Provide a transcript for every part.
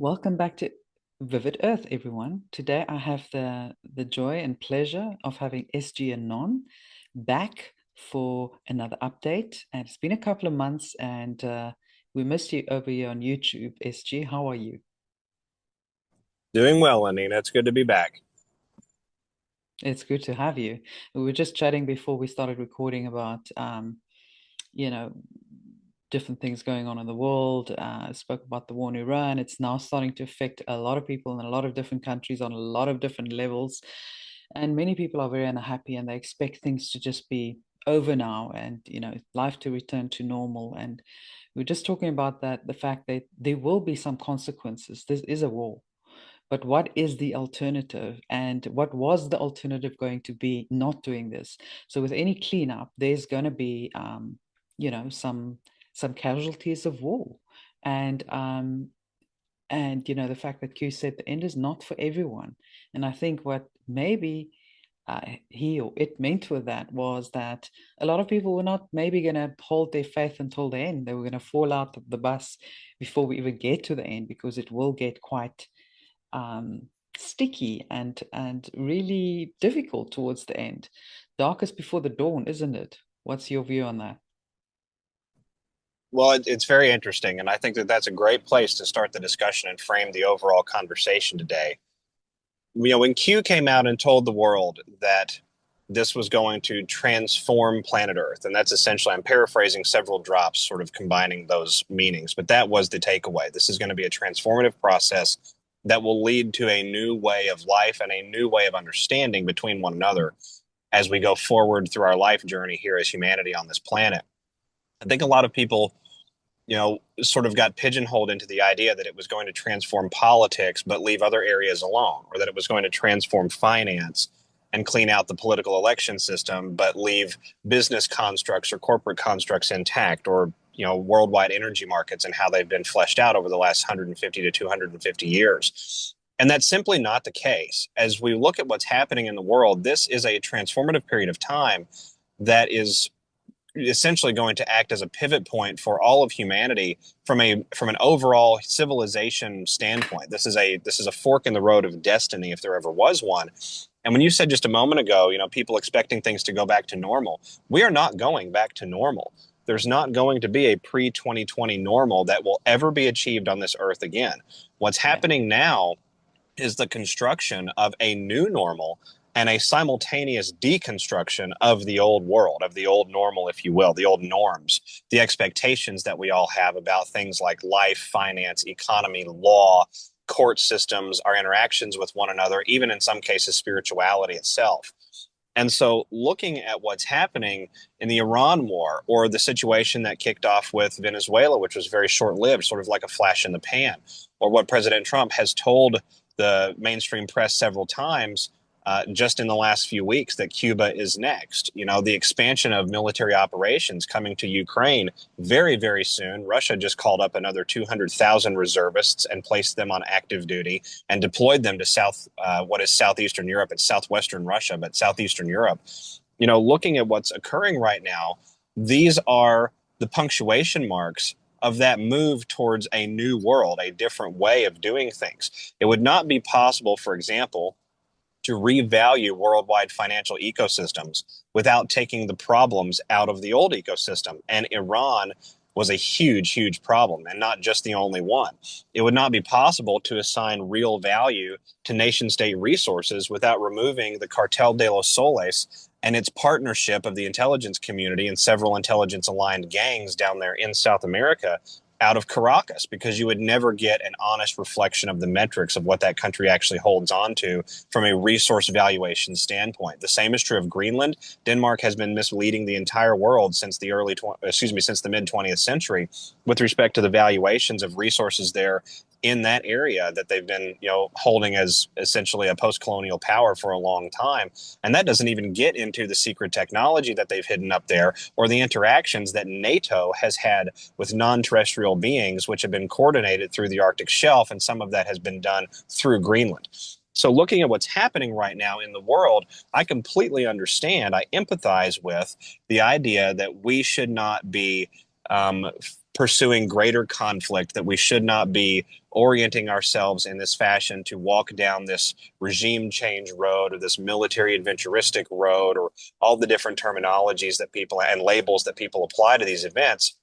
Welcome back to Vivid Earth, everyone. Today I have the joy and pleasure of having SG Anon back for another update. And it's been a couple of months, and we missed you over here on YouTube. SG, how are you? Doing well, Anina. It's good to be back. It's good to have you. We were just chatting before we started recording about you know, different things going on in the world. Spoke about the war in Iran. It's now starting to affect a lot of people in a lot of different countries on a lot of different levels. And many people are very unhappy and they expect things to just be over now and, life to return to normal. And we're just talking about that, the fact that there will be some consequences. This is a war. But what is the alternative? And what was the alternative going to be not doing this? So with any cleanup, there's going to be, some casualties of war, and the fact that Q said the end is not for everyone. And I think what maybe he or it meant with that was that a lot of people were not maybe going to hold their faith until the end. They were going to fall out of the bus before we even get to the end because it will get quite um, sticky and really difficult towards the end. Darkest before the dawn, isn't it? What's your view on that? Well, it's very interesting, and I think that that's a great place to start the discussion and frame the overall conversation today. When Q came out and told the world that this was going to transform planet Earth, and that's essentially, I'm paraphrasing several drops, sort of combining those meanings, but that was the takeaway. This is going to be a transformative process that will lead to a new way of life and a new way of understanding between one another as we go forward through our life journey here as humanity on this planet. I think a lot of people, sort of got pigeonholed into the idea that it was going to transform politics but leave other areas alone, or that it was going to transform finance and clean out the political election system but leave business constructs or corporate constructs intact, or worldwide energy markets and how they've been fleshed out over the last 150 to 250 years. And that's simply not the case. As we look at what's happening in the world, this is a transformative period of time that is essentially going to act as a pivot point for all of humanity from an overall civilization standpoint. This is a fork in the road of destiny, if there ever was one. And when you said just a moment ago, people expecting things to go back to normal, we are not going back to normal. There's not going to be a pre-2020 normal that will ever be achieved on this earth again. What's Yeah. happening now is the construction of a new normal and a simultaneous deconstruction of the old world, of the old normal, if you will, the old norms, the expectations that we all have about things like life, finance, economy, law, court systems, our interactions with one another, even in some cases, spirituality itself. And so, looking at what's happening in the Iran war, or the situation that kicked off with Venezuela, which was very short lived, sort of like a flash in the pan, or what President Trump has told the mainstream press several times just in the last few weeks, that Cuba is next. The expansion of military operations coming to Ukraine very, very soon. Russia just called up another 200,000 reservists and placed them on active duty and deployed them to what is southeastern Europe. It's southwestern Russia, but southeastern Europe. Looking at what's occurring right now, these are the punctuation marks of that move towards a new world, a different way of doing things. It would not be possible, for example, to revalue worldwide financial ecosystems without taking the problems out of the old ecosystem. And Iran was a huge, huge problem, and not just the only one. It would not be possible to assign real value to nation state resources without removing the Cartel de los Soles and its partnership of the intelligence community and several intelligence aligned gangs down there in South America out of Caracas, because you would never get an honest reflection of the metrics of what that country actually holds on to from a resource valuation standpoint. The same is true of Greenland. Denmark has been misleading the entire world since since the mid 20th century with respect to the valuations of resources there in that area that they've been, holding as essentially a post-colonial power for a long time. And that doesn't even get into the secret technology that they've hidden up there, or the interactions that NATO has had with non-terrestrial beings, which have been coordinated through the Arctic shelf, and some of that has been done through Greenland. So looking at what's happening right now in the world, I completely understand, I empathize with the idea that we should not be um, pursuing greater conflict, that we should not be orienting ourselves in this fashion to walk down this regime change road or this military adventuristic road or all the different terminologies that people and labels that people apply to these events.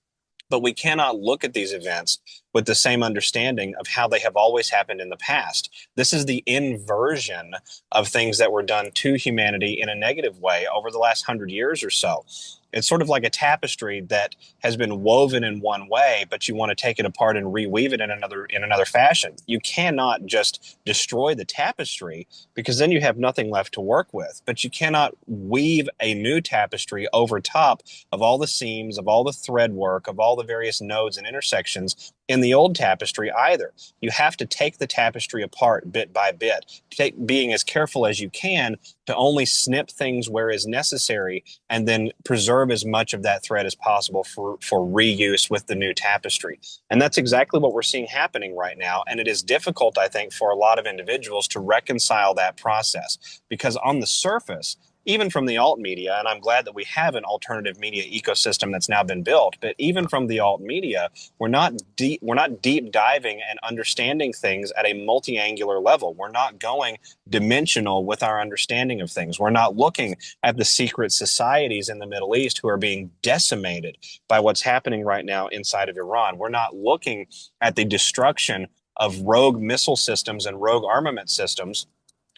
But we cannot look at these events with the same understanding of how they have always happened in the past. This is the inversion of things that were done to humanity in a negative way over the last 100 years or so. It's sort of like a tapestry that has been woven in one way, but you want to take it apart and reweave it in another fashion. You cannot just destroy the tapestry because then you have nothing left to work with. But you cannot weave a new tapestry over top of all the seams, of all the thread work, of all the various nodes and intersections in the old tapestry either. You have to take the tapestry apart bit by bit, being as careful as you can to only snip things where is necessary and then preserve as much of that thread as possible for reuse with the new tapestry. And that's exactly what we're seeing happening right now. And it is difficult, I think, for a lot of individuals to reconcile that process because on the surface, even from the alt media, and I'm glad that we have an alternative media ecosystem that's now been built, but even from the alt media, we're not deep diving and understanding things at a multi-angular level. We're not going dimensional with our understanding of things. We're not looking at the secret societies in the Middle East who are being decimated by what's happening right now inside of Iran. We're not looking at the destruction of rogue missile systems and rogue armament systems,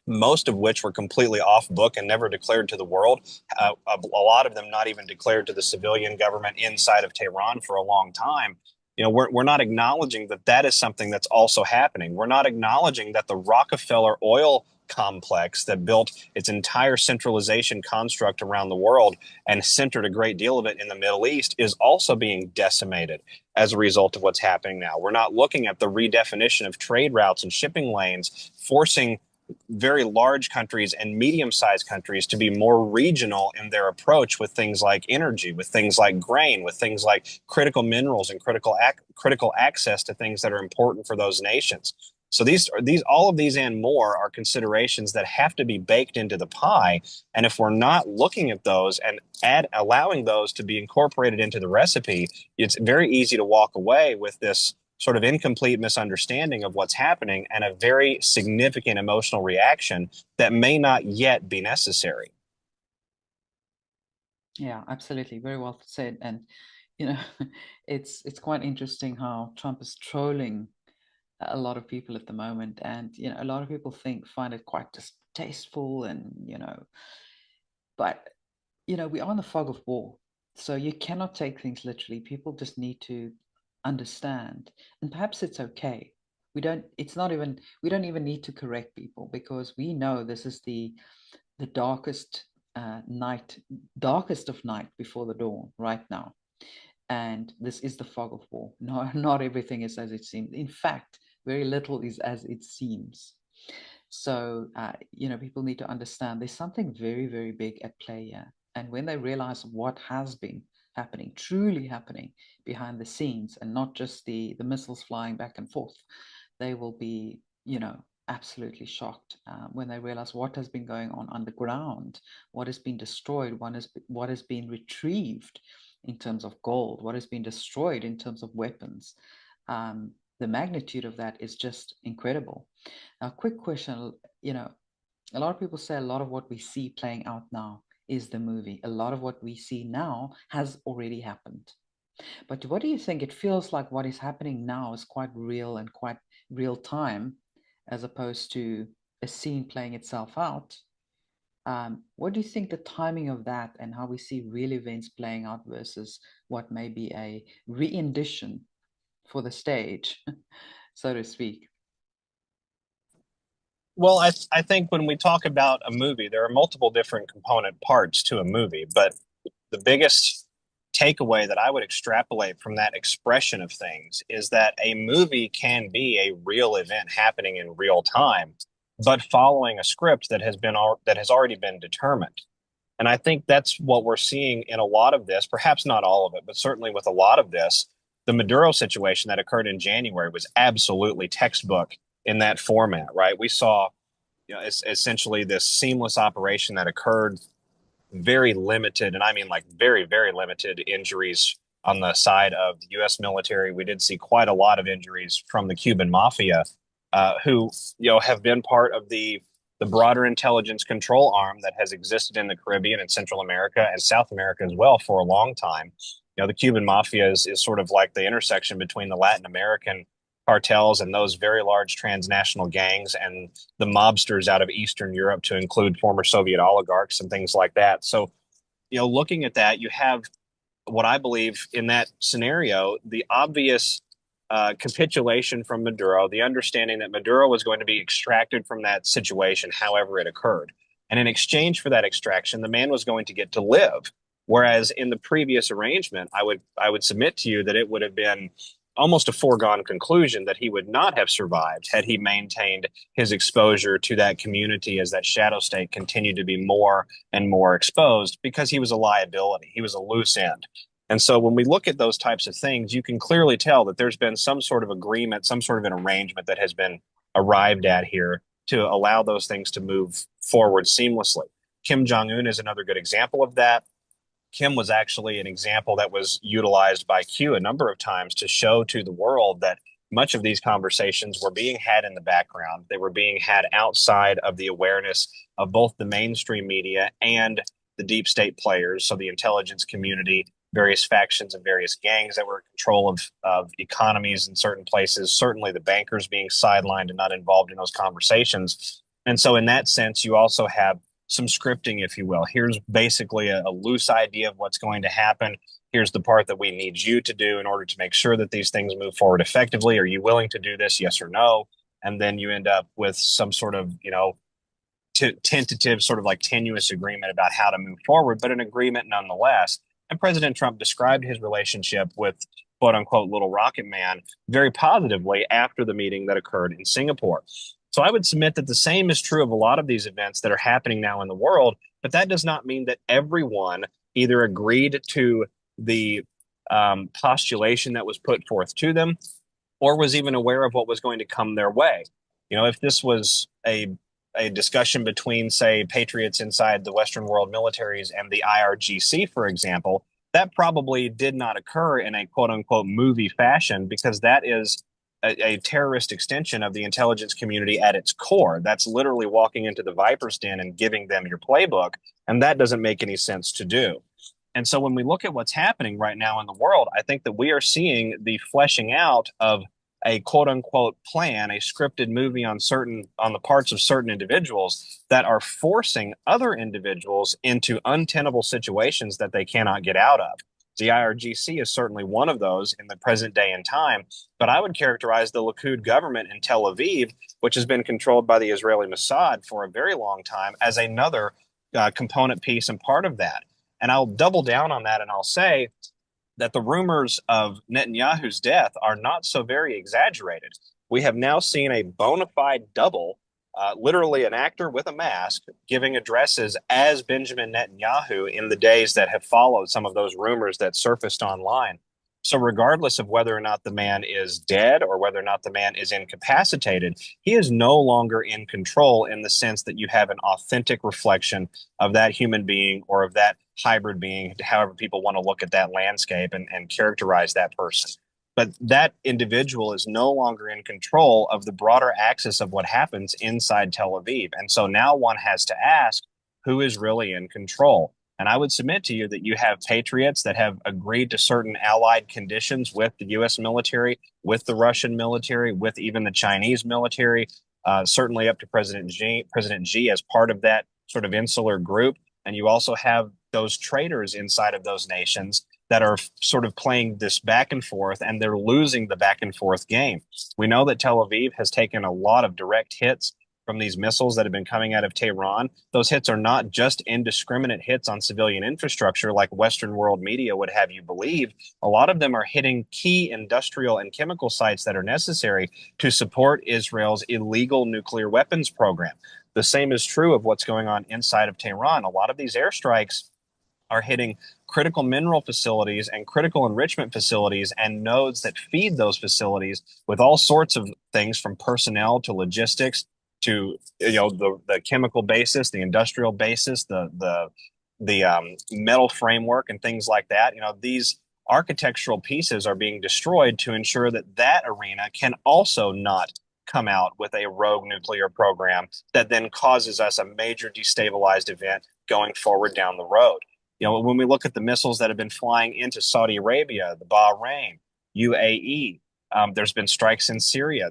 most of which were completely off book and never declared to the world. A lot of them not even declared to the civilian government inside of Tehran for a long time. You know, we're not acknowledging that that is something that's also happening. We're not acknowledging that the Rockefeller oil complex that built its entire centralization construct around the world and centered a great deal of it in the Middle East is also being decimated as a result of what's happening now. We're not looking at the redefinition of trade routes and shipping lanes, forcing very large countries and medium-sized countries to be more regional in their approach with things like energy, with things like grain, with things like critical minerals and critical access to things that are important for those nations. So these all of these and more are considerations that have to be baked into the pie. And if we're not looking at those and allowing those to be incorporated into the recipe, it's very easy to walk away with this sort of incomplete misunderstanding of what's happening and a very significant emotional reaction that may not yet be necessary. Yeah, absolutely. Very well said. And you know, it's quite interesting how Trump is trolling a lot of people at the moment, and a lot of people find it quite distasteful, and but we are in the fog of war, so you cannot take things literally. People just need to understand, and perhaps it's okay. We don't. It's not even. We don't even need to correct people because we know this is the darkest night, darkest of night before the dawn right now. And this is the fog of war. No, not everything is as it seems. In fact, very little is as it seems. So, people need to understand there's something very, very big at play here. And when they realize what has been happening, truly happening behind the scenes, and not just the missiles flying back and forth, they will be, absolutely shocked when they realize what has been going on underground, what has been destroyed, what has been retrieved in terms of gold, what has been destroyed in terms of weapons. The magnitude of that is just incredible. Now, quick question, a lot of people say a lot of what we see playing out now is the movie. A lot of what we see now has already happened. But what do you think? It feels like what is happening now is quite real and quite real time, as opposed to a scene playing itself out. What do you think the timing of that and how we see real events playing out versus what may be a rendition for the stage, so to speak? Well, I think when we talk about a movie, there are multiple different component parts to a movie, but the biggest takeaway that I would extrapolate from that expression of things is that a movie can be a real event happening in real time, but following a script that has already been determined. And I think that's what we're seeing in a lot of this, perhaps not all of it, but certainly with a lot of this. The Maduro situation that occurred in January was absolutely textbook in that format, right? We saw, essentially this seamless operation that occurred, very limited, and I mean like very, very limited injuries on the side of the U.S. military. We did see quite a lot of injuries from the Cuban mafia, who have been part of the broader intelligence control arm that has existed in the Caribbean and Central America and South America as well for a long time. The Cuban mafia is sort of like the intersection between the Latin American cartels and those very large transnational gangs and the mobsters out of Eastern Europe, to include former Soviet oligarchs and things like that. So, looking at that, you have what I believe in that scenario, the obvious capitulation from Maduro, the understanding that Maduro was going to be extracted from that situation, however it occurred. And in exchange for that extraction, the man was going to get to live. Whereas in the previous arrangement, I would submit to you that it would have been almost a foregone conclusion that he would not have survived had he maintained his exposure to that community as that shadow state continued to be more and more exposed, because he was a liability. He was a loose end. And so when we look at those types of things, you can clearly tell that there's been some sort of agreement, some sort of an arrangement that has been arrived at here to allow those things to move forward seamlessly. Kim Jong Un is another good example of that. Kim was actually an example that was utilized by Q a number of times to show to the world that much of these conversations were being had in the background. They were being had outside of the awareness of both the mainstream media and the deep state players, so the intelligence community, various factions and various gangs that were in control of economies in certain places, certainly the bankers being sidelined and not involved in those conversations. And so, in that sense, you also have some scripting, if you will. Here's basically a loose idea of what's going to happen. Here's the part that we need you to do in order to make sure that these things move forward effectively. Are you willing to do this? Yes or no? And then you end up with some sort of, tentative, sort of like tenuous agreement about how to move forward, but an agreement nonetheless. And President Trump described his relationship with quote unquote Little Rocket Man very positively after the meeting that occurred in Singapore. So I would submit that the same is true of a lot of these events that are happening now in the world, but that does not mean that everyone either agreed to the postulation that was put forth to them or was even aware of what was going to come their way. If this was a discussion between, say, patriots inside the Western world militaries and the IRGC, for example, that probably did not occur in a quote unquote movie fashion, because that is a terrorist extension of the intelligence community at its core. That's literally walking into the viper's den and giving them your playbook. And that doesn't make any sense to do. And so when we look at what's happening right now in the world, I think that we are seeing the fleshing out of a quote unquote plan, a scripted movie on the parts of certain individuals that are forcing other individuals into untenable situations that they cannot get out of. The IRGC is certainly one of those in the present day and time, but I would characterize the Likud government in Tel Aviv, which has been controlled by the Israeli Mossad for a very long time, as another component piece and part of that. And I'll double down on that and I'll say that the rumors of Netanyahu's death are not so very exaggerated. We have now seen a bona fide double, literally an actor with a mask, giving addresses as Benjamin Netanyahu in the days that have followed some of those rumors that surfaced online. So, regardless of whether or not the man is dead or whether or not the man is incapacitated, he is no longer in control, in the sense that you have an authentic reflection of that human being or of that hybrid being, however people want to look at that landscape and characterize that person. But that individual is no longer in control of the broader axis of what happens inside Tel Aviv. And so now one has to ask, who is really in control? And I would submit to you that you have patriots that have agreed to certain allied conditions with the U.S. military, with the Russian military, with even the Chinese military, certainly up to President Xi as part of that sort of insular group. And you also have those traitors inside of those nations that are sort of playing this back and forth, and they're losing the back and forth game. We know that Tel Aviv has taken a lot of direct hits from these missiles that have been coming out of Tehran. Those hits are not just indiscriminate hits on civilian infrastructure like Western world media would have you believe. A lot of them are hitting key industrial and chemical sites that are necessary to support Israel's illegal nuclear weapons program. The same is true of what's going on inside of Tehran. A lot of these airstrikes are hitting critical mineral facilities and critical enrichment facilities and nodes that feed those facilities with all sorts of things, from personnel to logistics to the chemical basis, the industrial basis, the metal framework and things like that. These architectural pieces are being destroyed to ensure that that arena can also not come out with a rogue nuclear program that then causes us a major destabilized event going forward down the road. When we look at the missiles that have been flying into Saudi Arabia, the Bahrain, UAE, there's been strikes in Syria.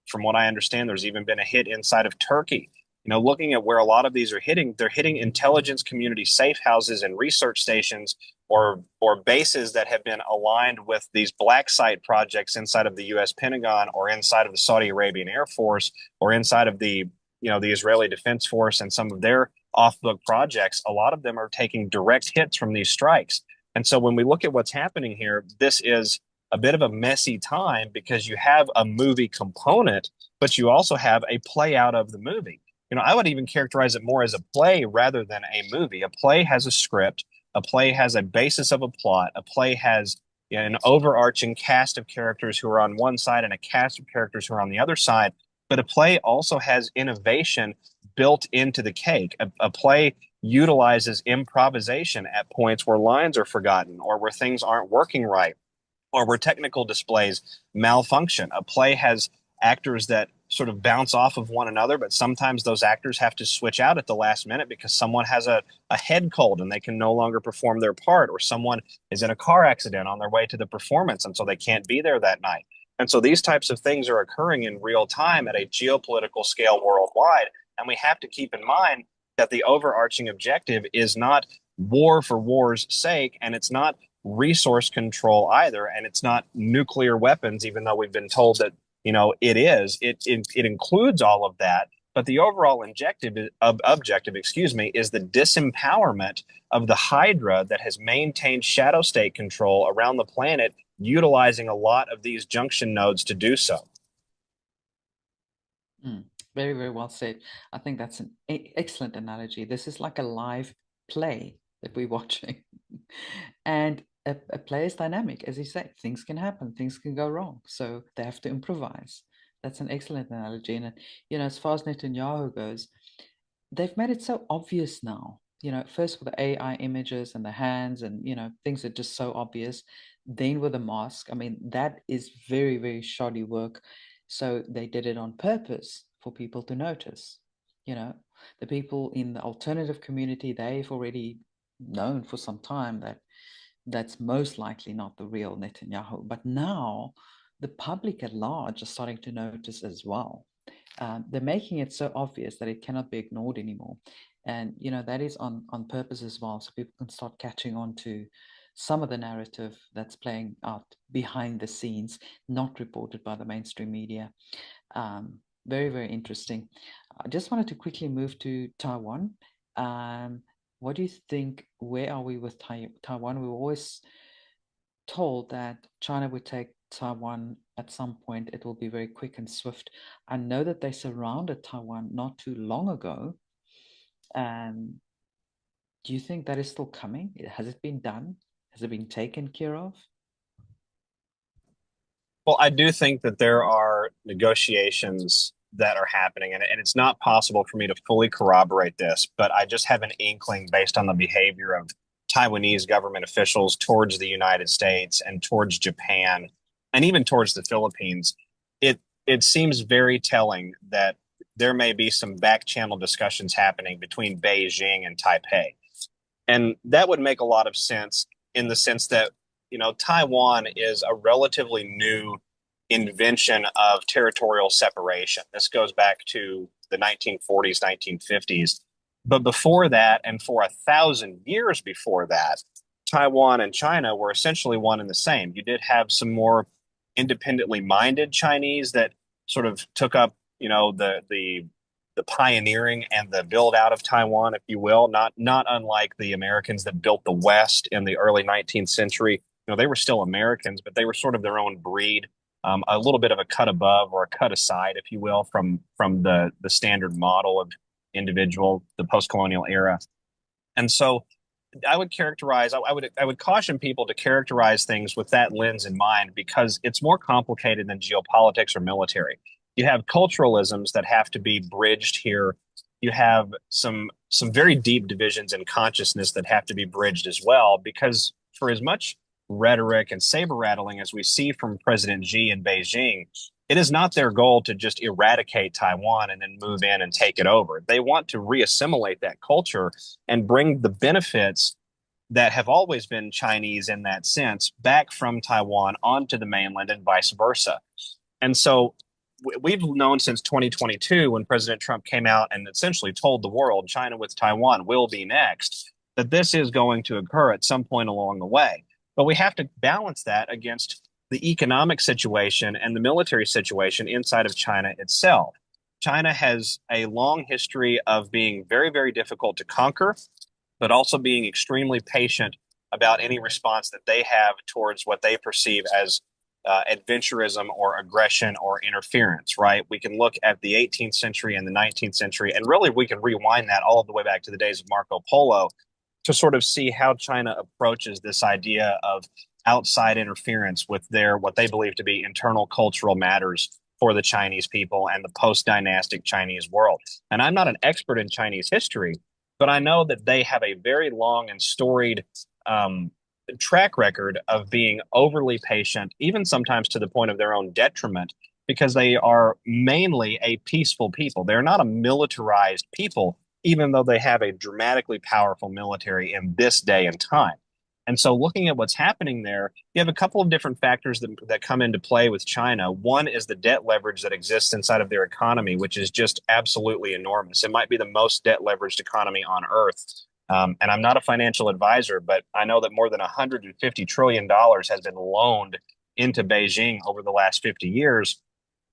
From what I understand, there's even been a hit inside of Turkey. Looking at where a lot of these are hitting, they're hitting intelligence community safe houses and research stations or bases that have been aligned with these black site projects inside of the U.S. Pentagon or inside of the Saudi Arabian Air Force or inside of the Israeli Defense Force and some of their off-book projects. A lot of them are taking direct hits from these strikes. And so when we look at what's happening here, this is a bit of a messy time because you have a movie component, but you also have a play out of the movie. I would even characterize it more as a play rather than a movie. A play has a script, a play has a basis of a plot, a play has an overarching cast of characters who are on one side and a cast of characters who are on the other side. But a play also has innovation built into the cake. A play utilizes improvisation at points where lines are forgotten or where things aren't working right or where technical displays malfunction. A play has actors that sort of bounce off of one another, but sometimes those actors have to switch out at the last minute because someone has a head cold and they can no longer perform their part, or someone is in a car accident on their way to the performance and so they can't be there that night. And so these types of things are occurring in real time at a geopolitical scale worldwide. And we have to keep in mind that the overarching objective is not war for war's sake, and it's not resource control either, and it's not nuclear weapons, even though we've been told that it is. It includes all of that, but the overall objective, excuse me, is the disempowerment of the Hydra that has maintained shadow state control around the planet, utilizing a lot of these junction nodes to do so. Mm, very, very well said. I think that's an excellent analogy. This is like a live play that we're watching. And a play is dynamic, as you say, things can happen, things can go wrong. So they have to improvise. That's an excellent analogy. And, as far as Netanyahu goes, they've made it so obvious now. First with the AI images and the hands and, things are just so obvious. Then with the mask, I mean, that is very, very shoddy work. So they did it on purpose for people to notice. You know, the people in the alternative community, they've already known for some time that that's most likely not the real Netanyahu. But now the public at large are starting to notice as well. They're making it so obvious that it cannot be ignored anymore. And, that is on purpose as well. So people can start catching on to some of the narrative that's playing out behind the scenes, not reported by the mainstream media. Very, very interesting. I just wanted to quickly move to Taiwan. Um, what do you think? Where are we with Taiwan? We were always told that China would take Taiwan at some point. It will be very quick and swift. I know that they surrounded Taiwan not too long ago. Um, do you think that is still coming? Has it been done? Has it been taken care of? Well, I do think that there are negotiations that are happening, and it's not possible for me to fully corroborate this, but I just have an inkling based on the behavior of Taiwanese government officials towards the United States and towards Japan and even towards the Philippines. It seems very telling that there may be some back channel discussions happening between Beijing and Taipei. And that would make a lot of sense in the sense that, Taiwan is a relatively new invention of territorial separation. This goes back to the 1940s, 1950s. But before that, and for 1,000 years before that, Taiwan and China were essentially one and the same. You did have some more independently minded Chinese that sort of took up, the pioneering and the build out of Taiwan, if you will, not unlike the Americans that built the West in the early 19th century. They were still Americans, but they were sort of their own breed, a little bit of a cut above or a cut aside, if you will, from the standard model of individual, the post colonial era. And so I would characterize, I would caution people to characterize things with that lens in mind because it's more complicated than geopolitics or military. You have culturalisms that have to be bridged here. You have some very deep divisions in consciousness that have to be bridged as well, because for as much rhetoric and saber rattling as we see from President Xi in Beijing, it is not their goal to just eradicate Taiwan and then move in and take it over. They want to reassimilate that culture and bring the benefits that have always been Chinese in that sense back from Taiwan onto the mainland and vice versa. And so we've known since 2022, when President Trump came out and essentially told the world China with Taiwan will be next, that this is going to occur at some point along the way. But we have to balance that against the economic situation and the military situation inside of China itself. China has a long history of being very, very difficult to conquer, but also being extremely patient about any response that they have towards what they perceive as adventurism or aggression or interference, right? We can look at the 18th century and the 19th century, and really we can rewind that all the way back to the days of Marco Polo to sort of see how China approaches this idea of outside interference with their what they believe to be internal cultural matters for the Chinese people and the post-dynastic Chinese world. And I'm not an expert in Chinese history, but I know that they have a very long and storied um, track record of being overly patient, even sometimes to the point of their own detriment, because they are mainly a peaceful people. They're not a militarized people, even though they have a dramatically powerful military in this day and time. And so, looking at what's happening there, you have a couple of different factors that come into play with China. One is the debt leverage that exists inside of their economy, which is just absolutely enormous. It might be the most debt leveraged economy on earth. And I'm not a financial advisor, but I know that more than $150 trillion has been loaned into Beijing over the last 50 years,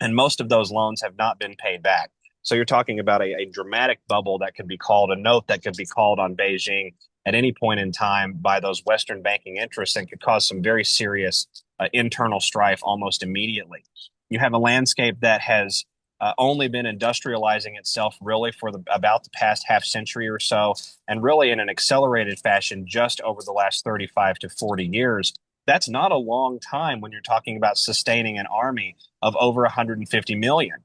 and most of those loans have not been paid back. So you're talking about a dramatic bubble that could be called, a note that could be called on Beijing at any point in time by those Western banking interests, and could cause some very serious internal strife almost immediately. You have a landscape that has only been industrializing itself really for about the past half century or so, and really in an accelerated fashion just over the last 35 to 40 years. That's not a long time when you're talking about sustaining an army of over 150 million.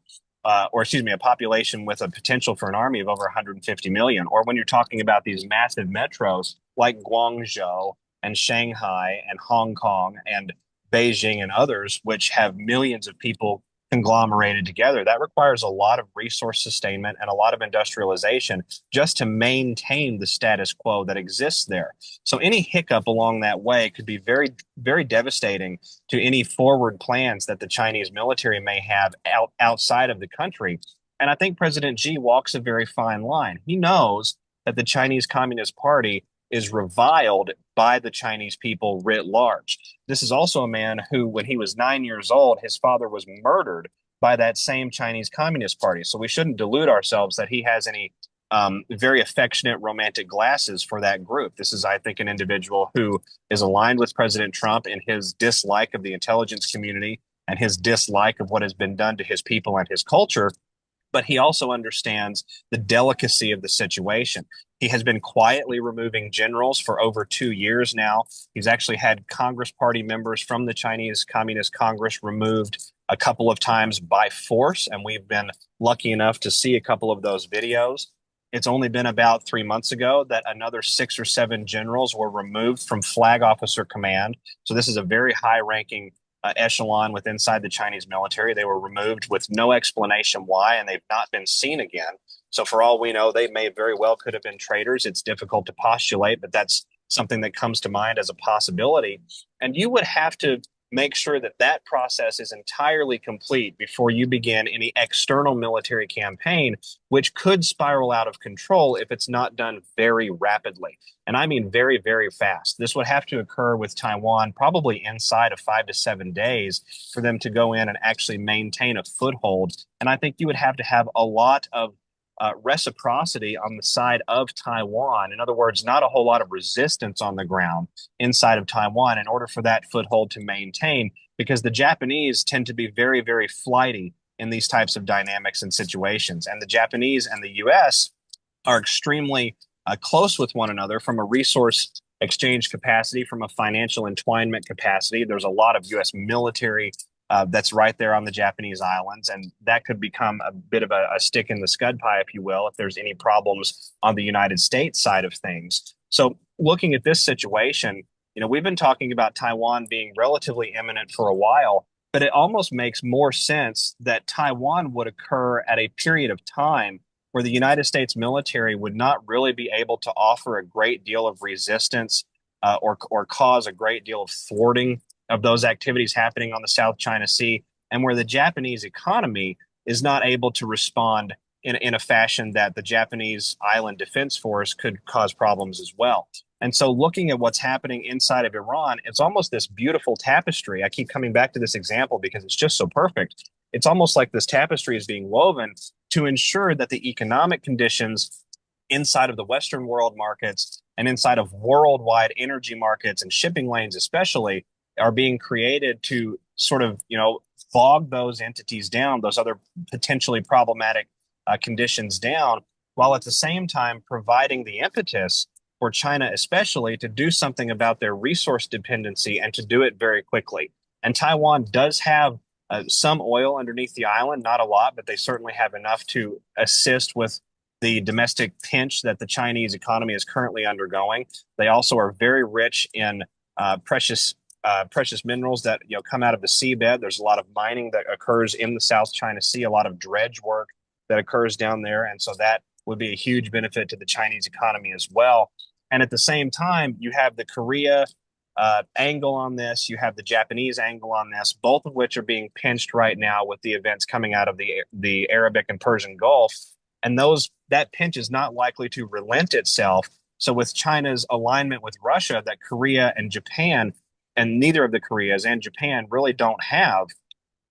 Or excuse me, a population with a potential for an army of over 150 million, or when you're talking about these massive metros like Guangzhou and Shanghai and Hong Kong and Beijing and others, which have millions of people conglomerated together, that requires a lot of resource sustainment and a lot of industrialization just to maintain the status quo that exists there. So any hiccup along that way could be very, very devastating to any forward plans that the Chinese military may have outside of the country. And I think President Xi walks a very fine line. He knows that the Chinese Communist Party is reviled by the Chinese people writ large. This is also a man who, when he was 9 years old, his father was murdered by that same Chinese Communist Party. So we shouldn't delude ourselves that he has any very affectionate romantic glasses for that group. This is, I think, an individual who is aligned with President Trump in his dislike of the intelligence community and his dislike of what has been done to his people and his culture. But he also understands the delicacy of the situation. He has been quietly removing generals for over 2 years now. He's actually had Congress Party members from the Chinese Communist Congress removed a couple of times by force, and we've been lucky enough to see a couple of those videos. It's only been about 3 months ago that another 6 or 7 generals were removed from Flag Officer Command. So this is a very high-ranking echelon with inside the Chinese military. They were removed with no explanation why, and they've not been seen again. So for all we know, they may very well could have been traitors. It's difficult to postulate, but that's something that comes to mind as a possibility. And you would have to make sure that that process is entirely complete before you begin any external military campaign, which could spiral out of control if it's not done very rapidly. And I mean very, very fast. This would have to occur with Taiwan probably inside of 5 to 7 days for them to go in and actually maintain a foothold. And I think you would have to have a lot of reciprocity on the side of Taiwan. In other words, not a whole lot of resistance on the ground inside of Taiwan in order for that foothold to maintain, because the Japanese tend to be very, very flighty in these types of dynamics and situations. And the Japanese and the US are extremely close with one another from a resource exchange capacity, from a financial entwinement capacity. There's a lot of US military that's right there on the Japanese islands. And that could become a bit of a stick in the scud pie, if you will, if there's any problems on the United States side of things. So looking at this situation, We've been talking about Taiwan being relatively imminent for a while, but it almost makes more sense that Taiwan would occur at a period of time where the United States military would not really be able to offer a great deal of resistance or cause a great deal of thwarting of those activities happening on the South China Sea, and where the Japanese economy is not able to respond in a fashion that the Japanese island defense force could cause problems as well. And so, looking at what's happening inside of Iran, it's almost this beautiful tapestry. I keep coming back to this example because it's just so perfect. It's almost like this tapestry is being woven to ensure that the economic conditions inside of the Western world markets and inside of worldwide energy markets and shipping lanes, especially, are being created to sort of, bog those entities down, those other potentially problematic conditions down, while at the same time providing the impetus for China, especially, to do something about their resource dependency and to do it very quickly. And Taiwan does have some oil underneath the island, not a lot, but they certainly have enough to assist with the domestic pinch that the Chinese economy is currently undergoing. They also are very rich in precious minerals that come out of the seabed. There's a lot of mining that occurs in the South China Sea, a lot of dredge work that occurs down there, and so that would be a huge benefit to the Chinese economy as well. And at the same time, you have the Korea angle on this, you have the Japanese angle on this, both of which are being pinched right now with the events coming out of the Arabic and Persian Gulf, and that pinch is not likely to relent itself. So with China's alignment with Russia, that Korea and Japan, and neither of the Koreas and Japan really don't have,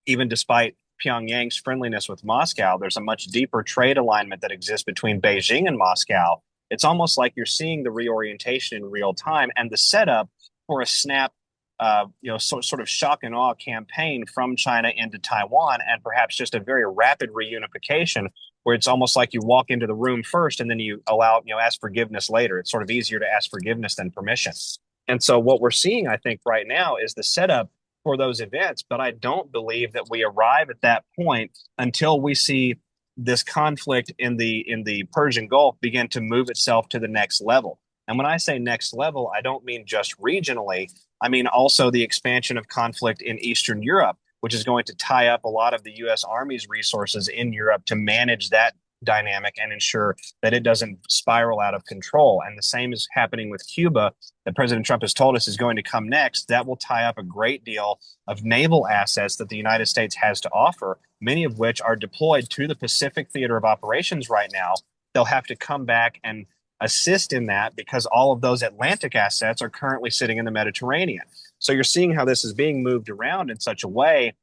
even despite Pyongyang's friendliness with Moscow, there's a much deeper trade alignment that exists between Beijing and Moscow. It's almost like you're seeing the reorientation in real time and the setup for a snap, sort of shock and awe campaign from China into Taiwan, and perhaps just a very rapid reunification where it's almost like you walk into the room first and then you ask forgiveness later. It's sort of easier to ask forgiveness than permission. And so what we're seeing, I think, right now is the setup for those events. But I don't believe that we arrive at that point until we see this conflict in the Persian Gulf begin to move itself to the next level. And when I say next level, I don't mean just regionally. I mean also the expansion of conflict in Eastern Europe, which is going to tie up a lot of the U.S. Army's resources in Europe to manage that dynamic and ensure that it doesn't spiral out of control. And the same is happening with Cuba, that President Trump has told us is going to come next. That will tie up a great deal of naval assets that the United States has to offer, many of which are deployed to the Pacific theater of operations right now. They'll have to come back and assist in that because all of those Atlantic assets are currently sitting in the Mediterranean. So you're seeing how this is being moved around in such a way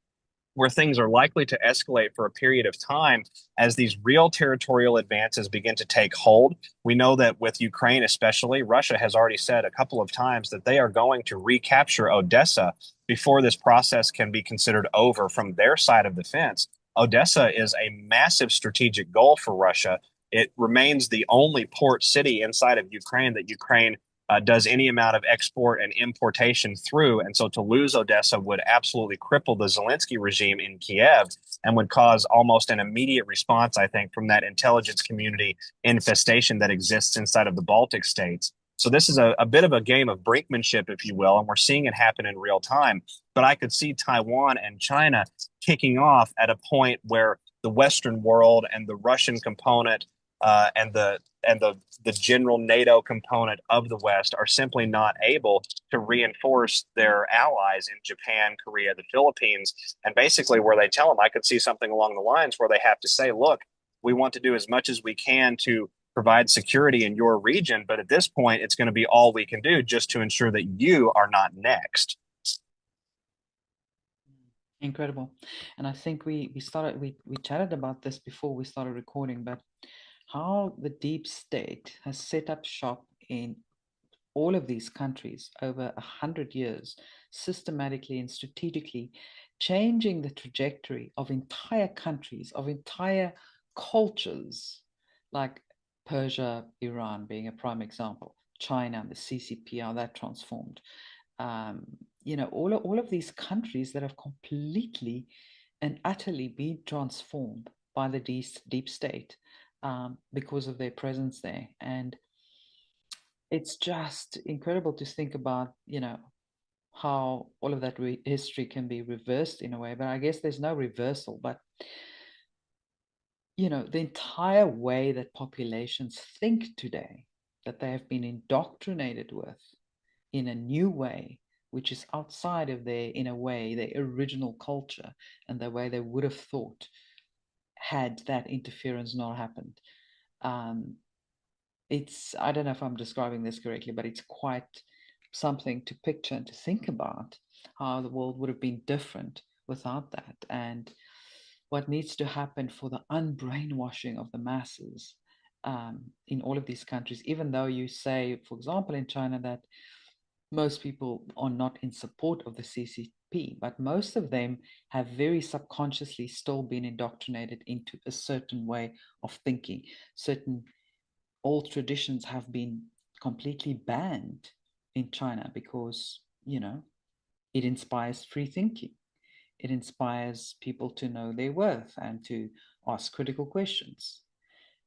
where things are likely to escalate for a period of time as these real territorial advances begin to take hold. We know that with Ukraine, especially, Russia has already said a couple of times that they are going to recapture Odessa before this process can be considered over from their side of the fence. Odessa is a massive strategic goal for Russia. It remains the only port city inside of Ukraine that Ukraine does any amount of export and importation through. And so to lose Odessa would absolutely cripple the Zelensky regime in Kiev and would cause almost an immediate response, I think, from that intelligence community infestation that exists inside of the Baltic states. So this is a bit of a game of brinkmanship, if you will, and we're seeing it happen in real time. But I could see Taiwan and China kicking off at a point where the Western world and the Russian component and the general NATO component of the West are simply not able to reinforce their allies in Japan, Korea, the Philippines, and basically where they tell them, I could see something along the lines where they have to say, look, we want to do as much as we can to provide security in your region, but at this point, it's going to be all we can do just to ensure that you are not next. Incredible. And I think we chatted about this before we started recording, but how the deep state has set up shop in all of these countries over 100 years, systematically and strategically, changing the trajectory of entire countries, of entire cultures, like Persia, Iran being a prime example, China, the CCP, how that transformed. Um, all of these countries that have completely and utterly been transformed by the deep state because of their presence there. And it's just incredible to think about, how all of that history can be reversed in a way. But I guess there's no reversal. But, the entire way that populations think today, that they have been indoctrinated with in a new way, which is outside of in a way, their original culture and the way they would have thought had that interference not happened. Um, I don't know if I'm describing this correctly, but it's quite something to picture and to think about how the world would have been different without that. And what needs to happen for the unbrainwashing of the masses in all of these countries, even though you say, for example, in China, that most people are not in support of the CCP, but most of them have very subconsciously still been indoctrinated into a certain way of thinking. Certain old traditions have been completely banned in China because, it inspires free thinking. It inspires people to know their worth and to ask critical questions.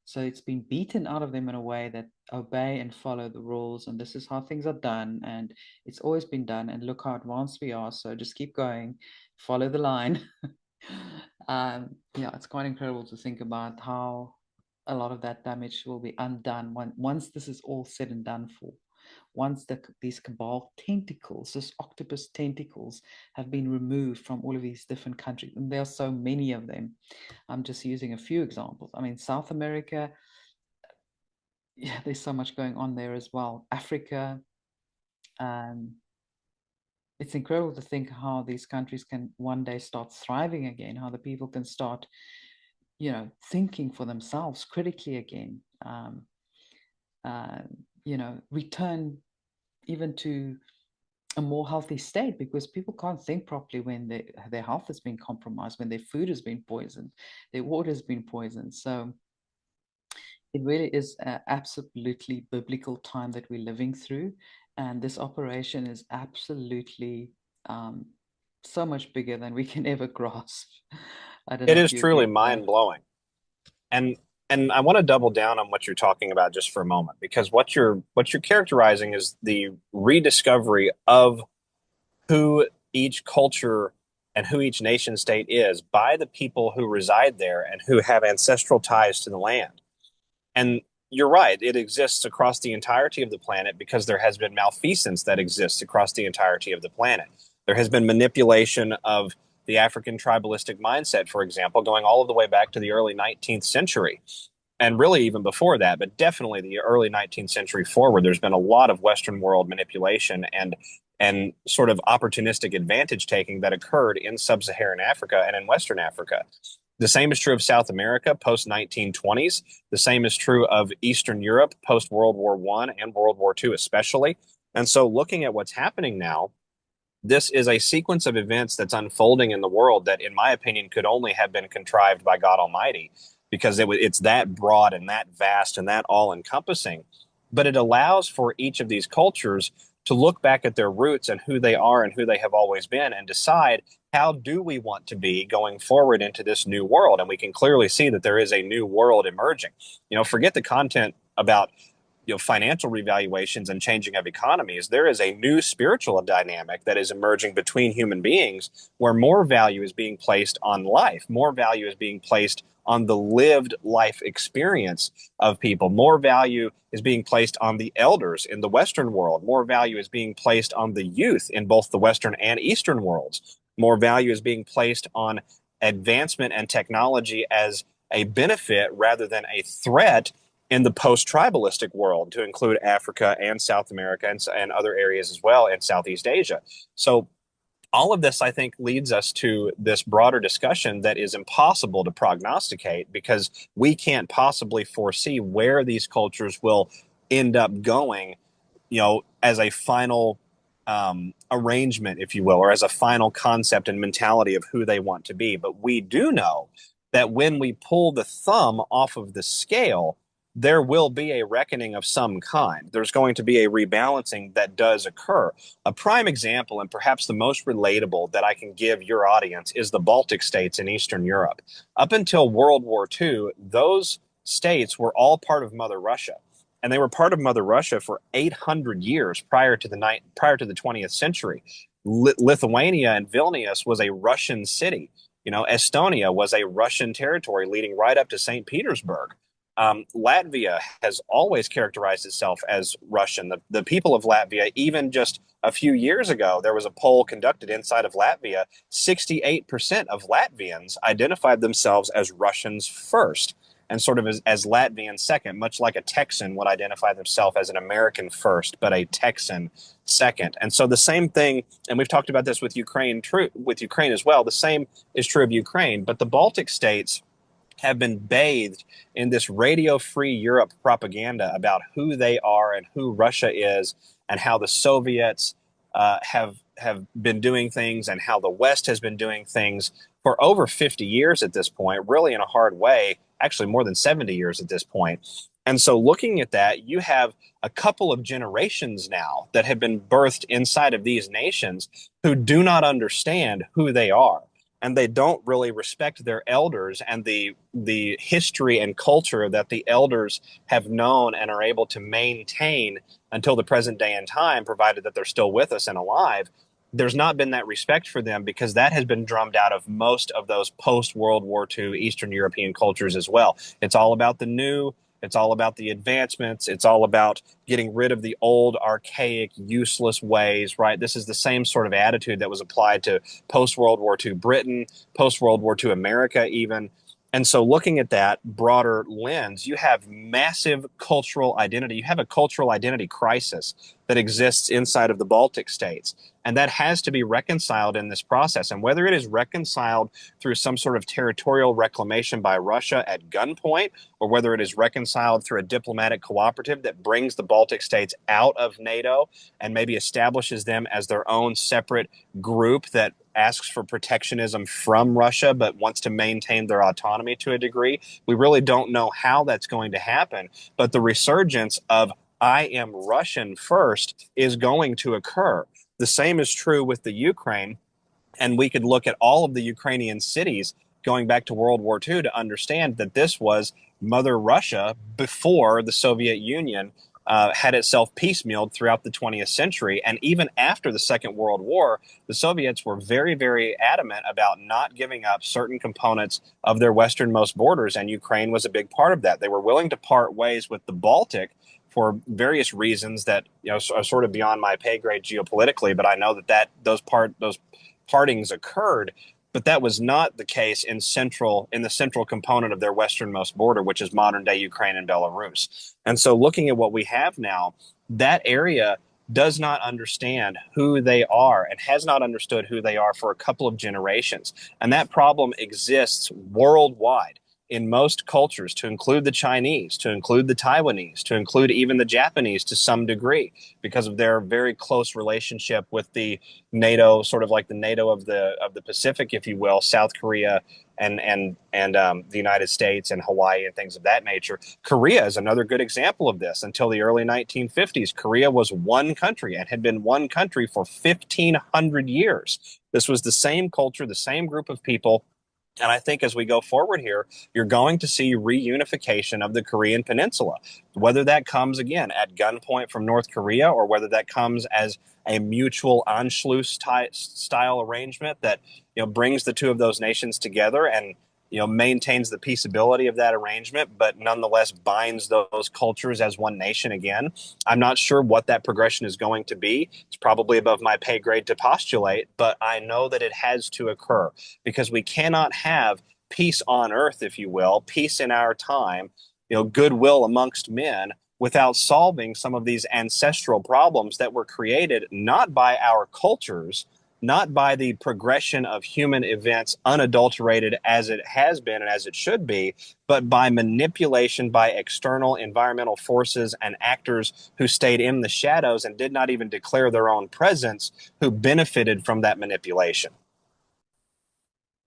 So it's been beaten out of them in a way that obey and follow the rules, and this is how things are done, and it's always been done, and look how advanced we are. So just keep going, follow the line. Yeah, it's quite incredible to think about how a lot of that damage will be undone once this is all said and done for. Once these cabal tentacles, this octopus tentacles, have been removed from all of these different countries, and there are so many of them. I'm just using a few examples. I mean, South America, yeah, there's so much going on there as well. Africa, um, it's incredible to think how these countries can one day start thriving again, how the people can start, thinking for themselves critically again, uh, return even to a more healthy state because people can't think properly when their health has been compromised, when their food has been poisoned, their water has been poisoned. So it really is an absolutely biblical time that we're living through. And this operation is absolutely um, so much bigger than we can ever grasp. I don't know It if is you agree truly with that. mind blowing. And I want to double down on what you're talking about just for a moment, because what you're characterizing is the rediscovery of who each culture and who each nation state is by the people who reside there and who have ancestral ties to the land. And you're right, it exists across the entirety of the planet because there has been malfeasance that exists across the entirety of the planet. There has been manipulation of the African tribalistic mindset, for example, going all of the way back to the early 19th century. And really, even before that, but definitely the early 19th century forward, there's been a lot of Western world manipulation and sort of opportunistic advantage taking that occurred in sub-Saharan Africa and in Western Africa. The same is true of South America post 1920s. The same is true of Eastern Europe post World War I and World War II, especially. And so, looking at what's happening now, this is a sequence of events that's unfolding in the world that, in my opinion, could only have been contrived by God Almighty because it's that broad and that vast and that all encompassing. But it allows for each of these cultures to look back at their roots and who they are and who they have always been and decide how do we want to be going forward into this new world. And we can clearly see that there is a new world emerging. Forget the content about financial revaluations and changing of economies. There is a new spiritual dynamic that is emerging between human beings where more value is being placed on life, more value is being placed on the lived life experience of people, more value is being placed on the elders in the Western world, more value is being placed on the youth in both the Western and Eastern worlds, more value is being placed on advancement and technology as a benefit rather than a threat in the post-tribalistic world, to include Africa and South America and other areas as well, and Southeast Asia. So all of this, I think, leads us to this broader discussion that is impossible to prognosticate because we can't possibly foresee where these cultures will end up going, as a final arrangement, if you will, or as a final concept and mentality of who they want to be. But we do know that when we pull the thumb off of the scale, there will be a reckoning of some kind. There's going to be a rebalancing that does occur. A prime example, and perhaps the most relatable that I can give your audience, is the Baltic states in Eastern Europe. Up until World War II, those states were all part of Mother Russia. and they were part of Mother Russia for 800 years prior to the 20th century. Lithuania and Vilnius was a Russian city. Estonia was a Russian territory leading right up to St. Petersburg. Latvia has always characterized itself as Russian. The people of Latvia, even just a few years ago, there was a poll conducted inside of Latvia. 68% of Latvians identified themselves as Russians first and sort of as Latvian second, much like a Texan would identify themselves as an American first, but a Texan second. And so the same thing, and we've talked about this with Ukraine as well. The same is true of Ukraine, but the Baltic states have been bathed in this radio free Europe propaganda about who they are and who Russia is and how the Soviets have been doing things and how the West has been doing things for over 50 years at this point, really in a hard way, actually more than 70 years at this point. And so looking at that, you have a couple of generations now that have been birthed inside of these nations who do not understand who they are, and they don't really respect their elders and the history and culture that the elders have known and are able to maintain until the present day and time, provided that they're still with us and alive. There's not been that respect for them because that has been drummed out of most of those post World War II Eastern European cultures as well. It's all about the new, it's all about the advancements. It's all about getting rid of the old, archaic, useless ways, right? This is the same sort of attitude that was applied to post World War II Britain, post World War II America, even. And so, looking at that broader lens, you have massive cultural identity. You have a cultural identity crisis that exists inside of the Baltic states. And that has to be reconciled in this process. And whether it is reconciled through some sort of territorial reclamation by Russia at gunpoint, or whether it is reconciled through a diplomatic cooperative that brings the Baltic states out of NATO and maybe establishes them as their own separate group that asks for protectionism from Russia but wants to maintain their autonomy to a degree. We really don't know how that's going to happen, but the resurgence of I am Russian first is going to occur. The same is true with the Ukraine, and we could look at all of the Ukrainian cities going back to World War II to understand that this was Mother Russia before the Soviet Union had itself piecemealed throughout the 20th century. And even after the Second World War, the Soviets were very, very adamant about not giving up certain components of their westernmost borders, and Ukraine was a big part of that. They were willing to part ways with the Baltic for various reasons that are sort of beyond my pay grade geopolitically, but I know that those partings occurred, but that was not the case in the central component of their westernmost border, which is modern day Ukraine and Belarus. And so, looking at what we have now, that area does not understand who they are and has not understood who they are for a couple of generations. And that problem exists worldwide in most cultures, to include the Chinese, to include the Taiwanese, to include even the Japanese to some degree, because of their very close relationship with the NATO, sort of like the NATO of the Pacific, if you will, South Korea and the United States and Hawaii and things of that nature. Korea is another good example of this. Until the early 1950s, Korea was one country and had been one country for 1,500 years. This was the same culture, the same group of people. And I think as we go forward here, you're going to see reunification of the Korean Peninsula, whether that comes again at gunpoint from North Korea or whether that comes as a mutual Anschluss style arrangement that brings the two of those nations together and maintains the peaceability of that arrangement, but nonetheless binds those cultures as one nation again. I'm not sure what that progression is going to be. It's probably above my pay grade to postulate, but I know that it has to occur because we cannot have peace on earth, if you will, peace in our time, goodwill amongst men without solving some of these ancestral problems that were created not by our cultures, not by the progression of human events unadulterated as it has been and as it should be, but by manipulation by external environmental forces and actors who stayed in the shadows and did not even declare their own presence, who benefited from that manipulation.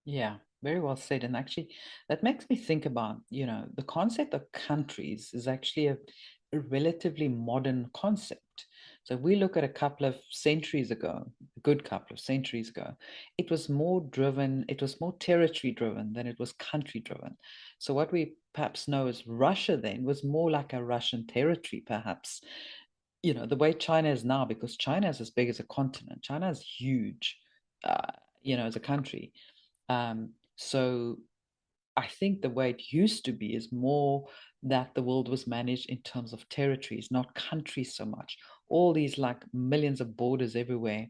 Yeah, very well said. And actually, that makes me think about, the concept of countries is actually a relatively modern concept. So if we look at a couple of centuries ago, a good couple of centuries ago, it was more territory driven than it was country driven. So what we perhaps know as Russia then was more like a Russian territory, perhaps. The way China is now, because China is as big as a continent. China is huge, as a country. So I think the way it used to be is more that the world was managed in terms of territories, not countries so much. All these like millions of borders everywhere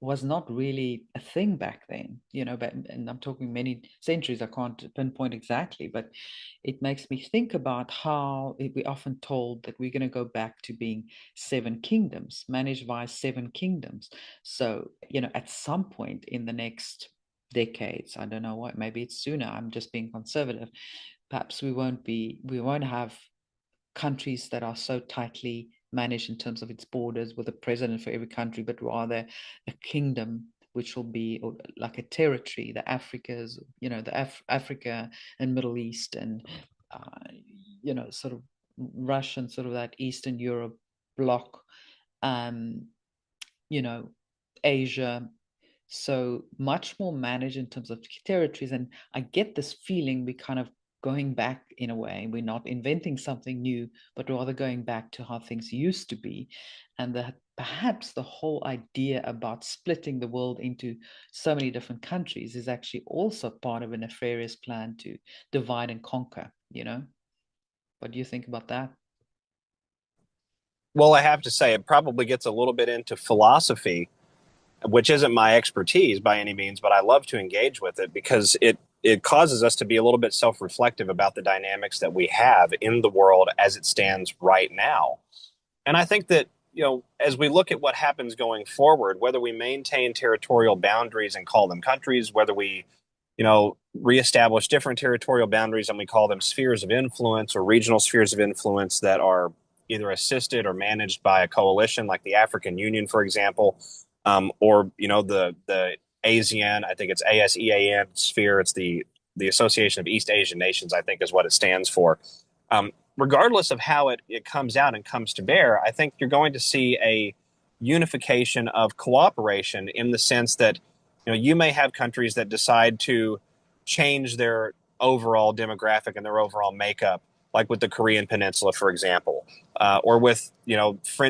was not really a thing back then, but and I'm talking many centuries, I can't pinpoint exactly, but it makes me think about how we often told that we're going to go back to being seven kingdoms, managed by seven kingdoms. So, at some point in the next decades, I don't know what, maybe it's sooner, I'm just being conservative, perhaps we won't have countries that are so tightly managed in terms of its borders with a president for every country, but rather a kingdom which will be like a territory, the Africas, Africa and Middle East and sort of Russian, sort of that Eastern Europe bloc, um, you know, Asia. So much more managed in terms of territories. And I get this feeling we kind of going back in a way. We're not inventing something new, but rather going back to how things used to be. And that perhaps the whole idea about splitting the world into so many different countries is actually also part of a nefarious plan to divide and conquer. What do you think about that? Well, I have to say, it probably gets a little bit into philosophy, which isn't my expertise by any means, but I love to engage with it because it causes us to be a little bit self-reflective about the dynamics that we have in the world as it stands right now. And I think that, as we look at what happens going forward, whether we maintain territorial boundaries and call them countries, whether we, reestablish different territorial boundaries and we call them spheres of influence or regional spheres of influence that are either assisted or managed by a coalition like the African Union, for example, or, the ASEAN, I think it's ASEAN sphere. It's the Association of East Asian Nations, I think is what it stands for. Regardless of how it comes out and comes to bear, I think you're going to see a unification of cooperation in the sense that you may have countries that decide to change their overall demographic and their overall makeup, like with the Korean Peninsula, for example, or with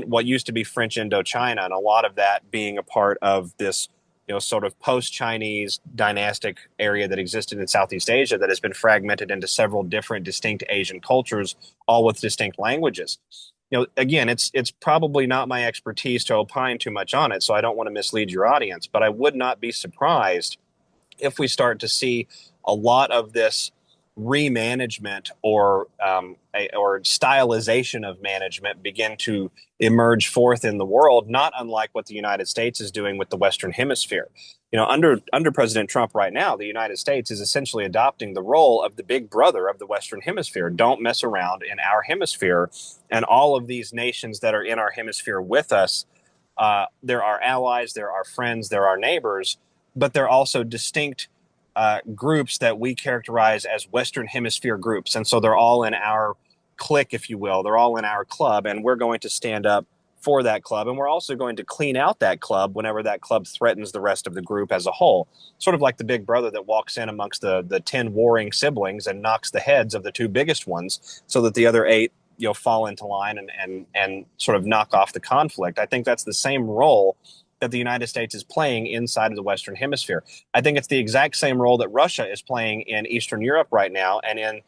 what used to be French Indochina, and a lot of that being a part of this sort of post-Chinese dynastic area that existed in Southeast Asia that has been fragmented into several different distinct Asian cultures, all with distinct languages. Again, it's probably not my expertise to opine too much on it, so I don't want to mislead your audience, but I would not be surprised if we start to see a lot of this remanagement or stylization of management begin to emerge forth in the world, not unlike what the United States is doing with the Western Hemisphere. Under President Trump right now, the United States is essentially adopting the role of the big brother of the Western Hemisphere. Don't mess around in our hemisphere, and all of these nations that are in our hemisphere with us. There are allies, there are friends, there are neighbors, but they're also distinct groups that we characterize as Western Hemisphere groups. And so they're all in our clique, if you will. They're all in our club, and we're going to stand up for that club. And we're also going to clean out that club whenever that club threatens the rest of the group as a whole. Sort of like the big brother that walks in amongst the 10 warring siblings and knocks the heads of the two biggest ones so that the other eight fall into line and sort of knock off the conflict. I think that's the same role that the United States is playing inside of the Western Hemisphere. I think it's the exact same role that Russia is playing in Eastern Europe right now and in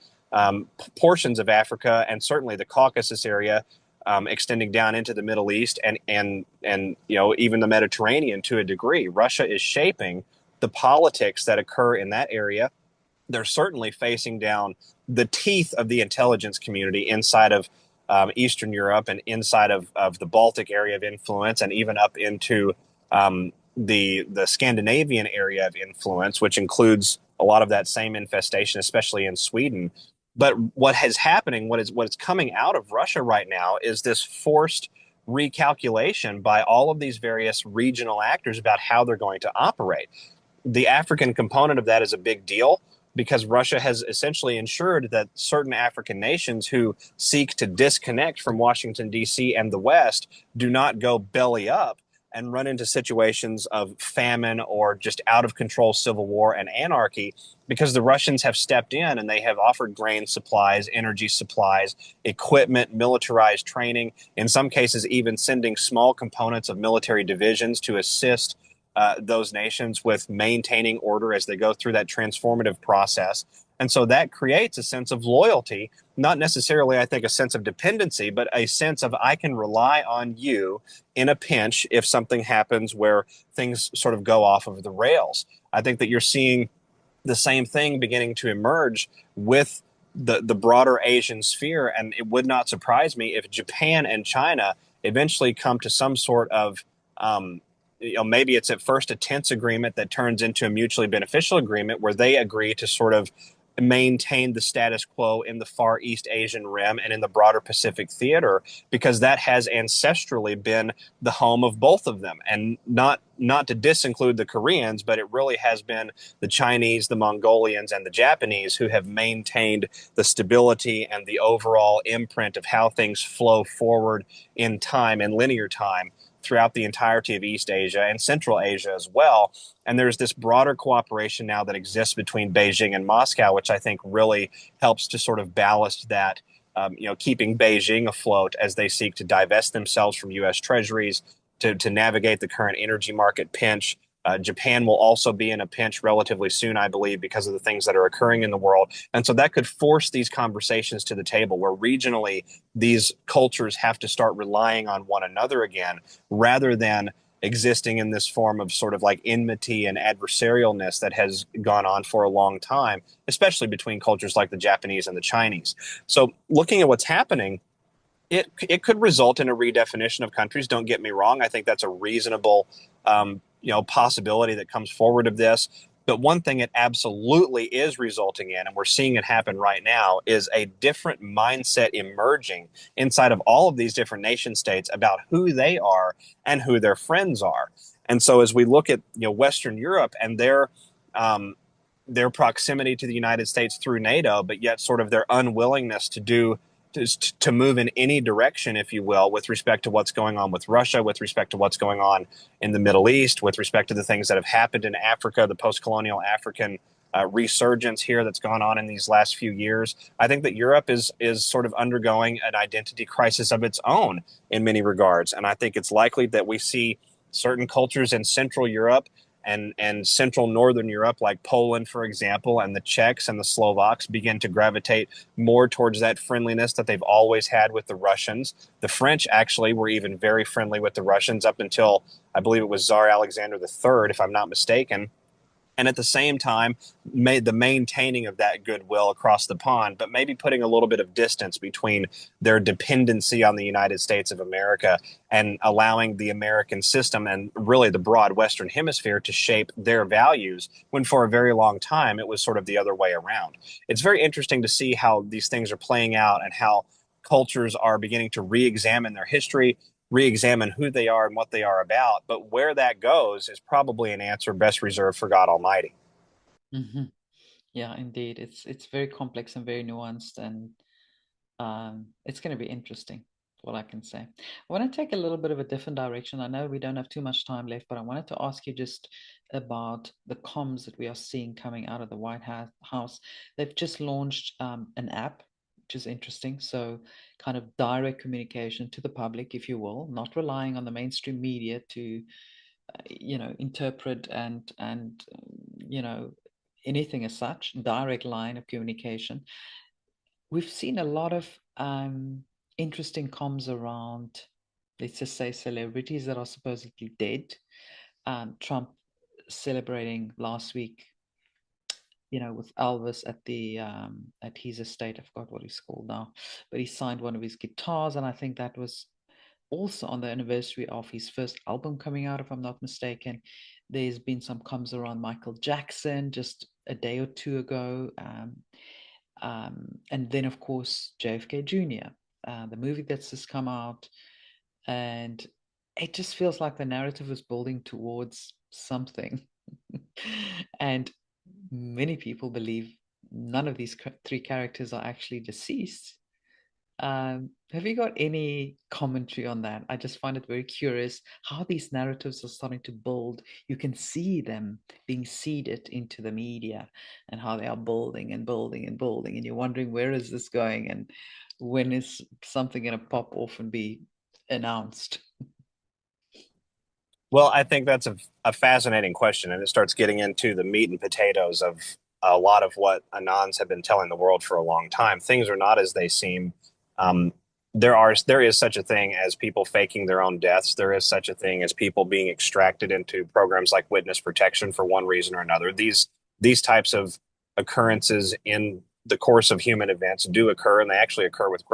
portions of Africa and certainly the Caucasus area, extending down into the Middle East and even the Mediterranean to a degree. Russia is shaping the politics that occur in that area. They're certainly facing down the teeth of the intelligence community inside of Eastern Europe and inside of the Baltic area of influence and even up into the Scandinavian area of influence, which includes a lot of that same infestation, especially in Sweden. But what is happening, what is coming out of Russia right now, is this forced recalculation by all of these various regional actors about how they're going to operate. The African component of that is a big deal. because Russia has essentially ensured that certain African nations who seek to disconnect from Washington, D.C. and the West do not go belly up and run into situations of famine or just out of control civil war and anarchy, because the Russians have stepped in and they have offered grain supplies, energy supplies, equipment, militarized training, in some cases, even sending small components of military divisions to assist those nations with maintaining order as they go through that transformative process. And so that creates a sense of loyalty, not necessarily, I think, a sense of dependency, but a sense of I can rely on you in a pinch if something happens where things sort of go off of the rails. I think that you're seeing the same thing beginning to emerge with the broader Asian sphere, and it would not surprise me if Japan and China eventually come to some sort of maybe it's at first a tense agreement that turns into a mutually beneficial agreement where they agree to sort of maintain the status quo in the far East Asian rim and in the broader Pacific theater, because that has ancestrally been the home of both of them. And not to disinclude the Koreans, but it really has been the Chinese, the Mongolians, and the Japanese who have maintained the stability and the overall imprint of how things flow forward in time and linear time throughout the entirety of East Asia and Central Asia as well. And there's this broader cooperation now that exists between Beijing and Moscow, which I think really helps to sort of ballast that, keeping Beijing afloat as they seek to divest themselves from U.S. treasuries, to navigate the current energy market pinch. Japan will also be in a pinch relatively soon, I believe, because of the things that are occurring in the world. And so that could force these conversations to the table where regionally these cultures have to start relying on one another again, rather than existing in this form of sort of like enmity and adversarialness that has gone on for a long time, especially between cultures like the Japanese and the Chinese. So looking at what's happening, it could result in a redefinition of countries. Don't get me wrong. I think that's a reasonable possibility that comes forward of this. But one thing it absolutely is resulting in, and we're seeing it happen right now, is a different mindset emerging inside of all of these different nation states about who they are and who their friends are. And so as we look at Western Europe and their proximity to the United States through NATO, but yet sort of their unwillingness to do to move in any direction, if you will, with respect to what's going on with Russia, with respect to what's going on in the Middle East, with respect to the things that have happened in Africa, the post-colonial African resurgence here that's gone on in these last few years. I think that Europe is sort of undergoing an identity crisis of its own in many regards, and I think it's likely that we see certain cultures in Central Europe and Central Northern Europe, like Poland, for example, and the Czechs and the Slovaks begin to gravitate more towards that friendliness that they've always had with the Russians. The French actually were even very friendly with the Russians up until I believe it was Tsar Alexander III, if I'm not mistaken. And at the same time, made the maintaining of that goodwill across the pond, but maybe putting a little bit of distance between their dependency on the United States of America and allowing the American system and really the broad Western Hemisphere to shape their values, when for a very long time it was sort of the other way around. It's very interesting to see how these things are playing out and how cultures are beginning to re examine their history, re-examine who they are and what they are about. But where that goes is probably an answer best reserved for God Almighty. Hmm. Yeah, indeed. It's very complex and very nuanced, and it's going to be interesting. What I can say. I want to take a little bit of a different direction. I know we don't have too much time left, but I wanted to ask you just about the comms that we are seeing coming out of the White House. They've just launched an app, which is interesting. So, kind of direct communication to the public, if you will, not relying on the mainstream media to, interpret and anything as such. Direct line of communication. We've seen a lot of interesting comms around, let's just say, celebrities that are supposedly dead. Trump celebrating last week, with Elvis at the at his estate. I forgot what he's called now, but he signed one of his guitars, and I think that was also on the anniversary of his first album coming out, if I'm not mistaken. There's been some comms around Michael Jackson just a day or two ago. And then, of course, JFK Jr., the movie that's just come out. And it just feels like the narrative is building towards something. And many people believe none of these three characters are actually deceased. Have you got any commentary on that? I just find it very curious how these narratives are starting to build. You can see them being seeded into the media and how they are building and building and building. And you're wondering, where is this going? And when is something going to pop off and be announced? Well, I think that's a fascinating question, and it starts getting into the meat and potatoes of a lot of what Anons have been telling the world for a long time. Things are not as they seem. Um, there is such a thing as people faking their own deaths. There is such a thing as people being extracted into programs like witness protection for one reason or another. These types of occurrences in the course of human events do occur, and they actually occur with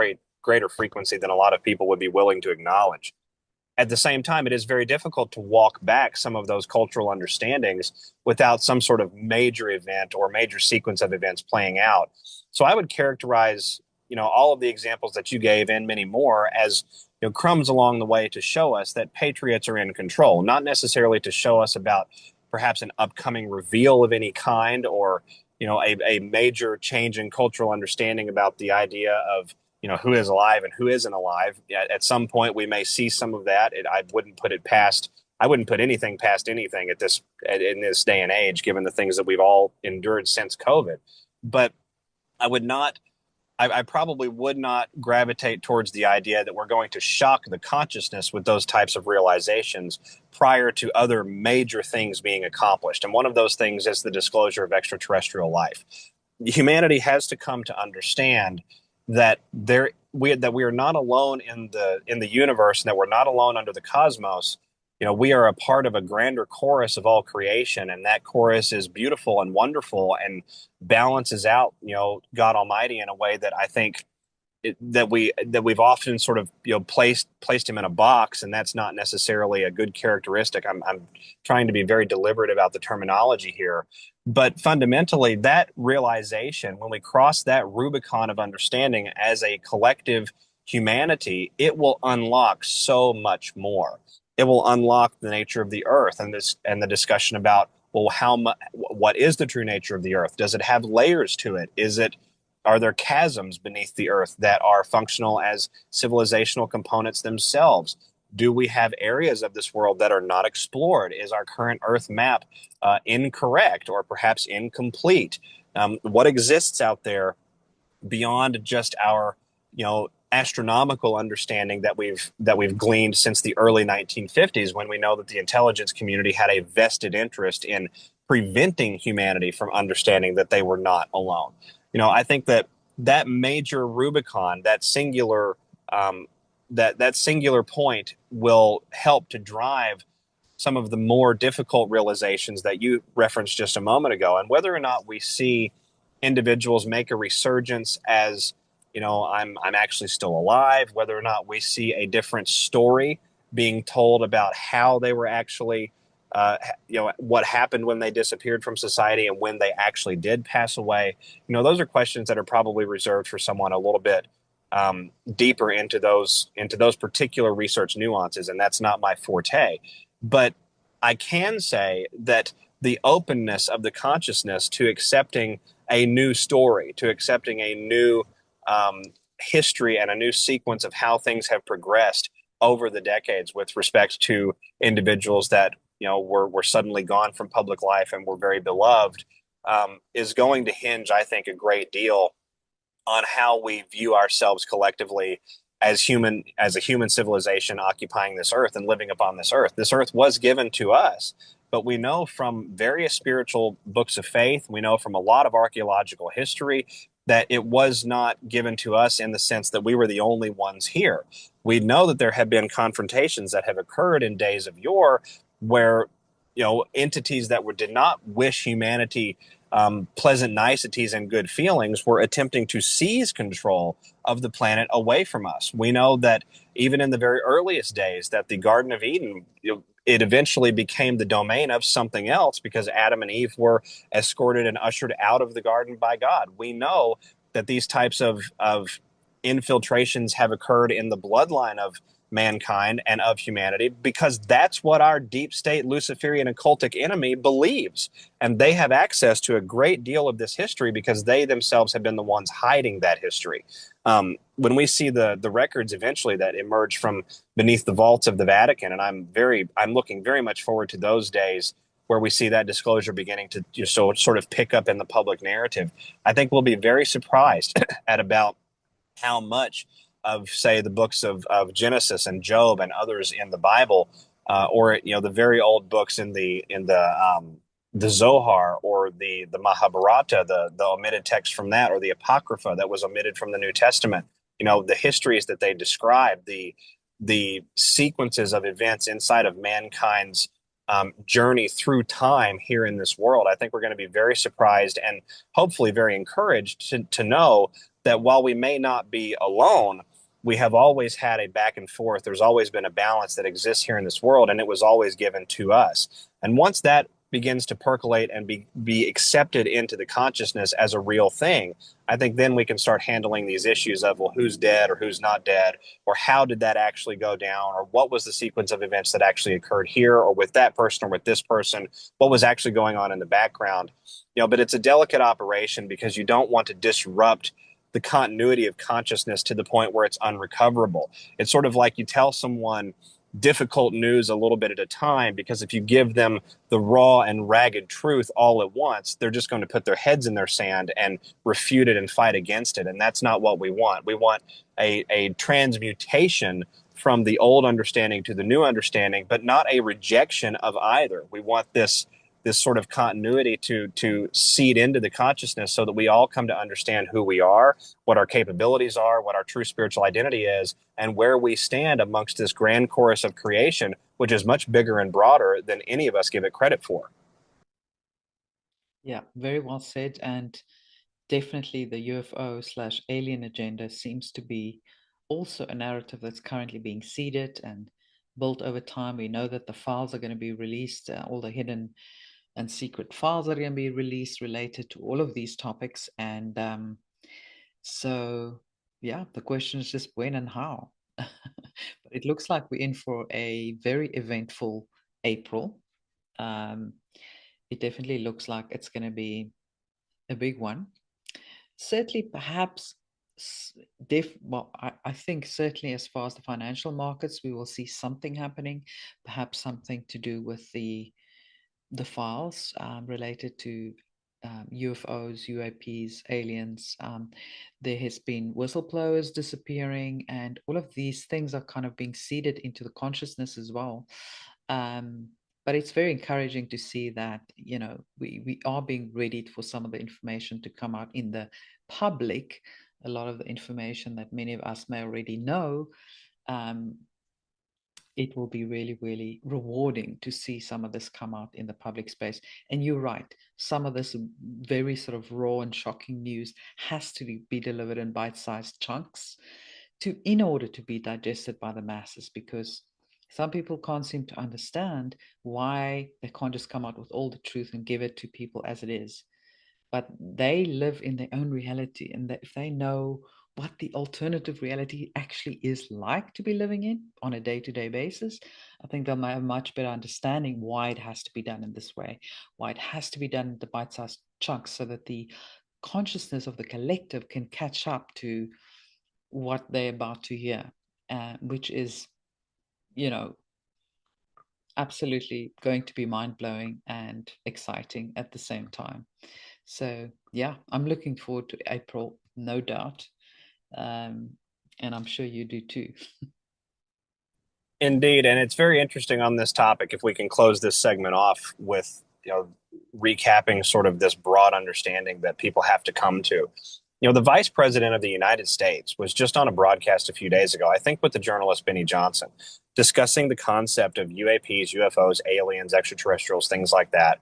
greater frequency than a lot of people would be willing to acknowledge. At the same time, it is very difficult to walk back some of those cultural understandings without some sort of major event or major sequence of events playing out. So I would characterize, all of the examples that you gave and many more as, crumbs along the way to show us that patriots are in control, not necessarily to show us about perhaps an upcoming reveal of any kind or, a major change in cultural understanding about the idea of who is alive and who isn't alive. At some point, we may see some of that. I wouldn't put anything past anything in this day and age, given the things that we've all endured since COVID. But I would not. I probably would not gravitate towards the idea that we're going to shock the consciousness with those types of realizations prior to other major things being accomplished. And one of those things is the disclosure of extraterrestrial life. Humanity has to come to understand that we are not alone in the universe, and that we're not alone under the cosmos. We are a part of a grander chorus of all creation, and that chorus is beautiful and wonderful and balances out, God Almighty in a way that I think that we've often sort of placed him in a box, and that's not necessarily a good characteristic. I'm trying to be very deliberate about the terminology here, but fundamentally, that realization, when we cross that Rubicon of understanding as a collective humanity, it will unlock so much more. It will unlock the nature of the earth and the discussion about, well, what is the true nature of the earth? Does it have layers to it? Are there chasms beneath the earth that are functional as civilizational components themselves? Do we have areas of this world that are not explored? Is our current earth map incorrect or perhaps incomplete? What exists out there beyond just our, astronomical understanding that we've gleaned since the early 1950s, when we know that the intelligence community had a vested interest in preventing humanity from understanding that they were not alone. I think that major Rubicon, um, that singular point, will help to drive some of the more difficult realizations that you referenced just a moment ago. And whether or not we see individuals make a resurgence as, I'm actually still alive, whether or not we see a different story being told about how they were actually, what happened when they disappeared from society and when they actually did pass away. Those are questions that are probably reserved for someone a little bit deeper into those particular research nuances, and that's not my forte. But I can say that the openness of the consciousness to accepting a new story, to accepting a new um, history and a new sequence of how things have progressed over the decades with respect to individuals that were suddenly gone from public life and were very beloved, is going to hinge, I think, a great deal on how we view ourselves collectively as a human civilization occupying this earth and living upon this earth. This earth was given to us, but we know from various spiritual books of faith, we know from a lot of archaeological history, that it was not given to us in the sense that we were the only ones here. We know that there have been confrontations that have occurred in days of yore where entities that did not wish humanity pleasant niceties and good feelings were attempting to seize control of the planet away from us. We know that even in the very earliest days, that the Garden of Eden, it eventually became the domain of something else because Adam and Eve were escorted and ushered out of the garden by God. We know that these types of infiltrations have occurred in the bloodline mankind and of humanity, because that's what our deep state Luciferian occultic enemy believes. And they have access to a great deal of this history because they themselves have been the ones hiding that history. When we see the records eventually that emerge from beneath the vaults of the Vatican, and I'm looking very much forward to those days where we see that disclosure beginning to sort of pick up in the public narrative. I think we'll be very surprised at about how much of, say, the books of Genesis and Job and others in the Bible, or the very old books in the Zohar or the Mahabharata, the omitted text from that, or the Apocrypha that was omitted from the New Testament. The histories that they describe, the sequences of events inside of mankind's journey through time here in this world. I think we're going to be very surprised and hopefully very encouraged to know that while we may not be alone, we have always had a back and forth. There's always been a balance that exists here in this world, and it was always given to us. And once that begins to percolate and be accepted into the consciousness as a real thing, I think then we can start handling these issues of, well, who's dead or who's not dead, or how did that actually go down, or what was the sequence of events that actually occurred here or with that person or with this person, what was actually going on in the background. But it's a delicate operation because you don't want to disrupt the continuity of consciousness to the point where it's unrecoverable. It's sort of like you tell someone difficult news a little bit at a time, because if you give them the raw and ragged truth all at once, they're just going to put their heads in their sand and refute it and fight against it. And that's not what we want. We want a transmutation from the old understanding to the new understanding, but not a rejection of either. We want this sort of continuity to seed into the consciousness so that we all come to understand who we are, what our capabilities are, what our true spiritual identity is, and where we stand amongst this grand chorus of creation, which is much bigger and broader than any of us give it credit for. Yeah, very well said. And definitely the UFO/alien agenda seems to be also a narrative that's currently being seeded and built over time. We know that the files are going to be released, all the hidden and secret files are going to be released related to all of these topics. And so, yeah, the question is just when and how. But it looks like we're in for a very eventful April. Um, it definitely looks like it's going to be a big one. Certainly, perhaps, well, I think certainly as far as the financial markets, we will see something happening, perhaps something to do with the files related to UFOs, UAPs, aliens. There has been whistleblowers disappearing, and all of these things are kind of being seeded into the consciousness as well. Um, but it's very encouraging to see that we are being readied for some of the information to come out in the public. A lot of the information that many of us may already know. Um, it will be really, really rewarding to see some of this come out in the public space. And you're right, some of this very sort of raw and shocking news has to be delivered in bite-sized chunks in order to be digested by the masses, because some people can't seem to understand why they can't just come out with all the truth and give it to people as it is. But they live in their own reality, and if they know what the alternative reality actually is like to be living in on a day-to-day basis, I think they'll have a much better understanding why it has to be done in this way, why it has to be done in the bite-sized chunks, so that the consciousness of the collective can catch up to what they're about to hear, which is, you know, absolutely going to be mind-blowing and exciting at the same time. So yeah, I'm looking forward to April, no doubt. Um, and I'm sure you do too. Indeed, and it's very interesting on this topic. If we can close this segment off with recapping sort of this broad understanding that people have to come to. The Vice President of the United States was just on a broadcast a few days ago, I think with the journalist Benny Johnson, discussing the concept of UAPs, UFOs, aliens, extraterrestrials, things like that.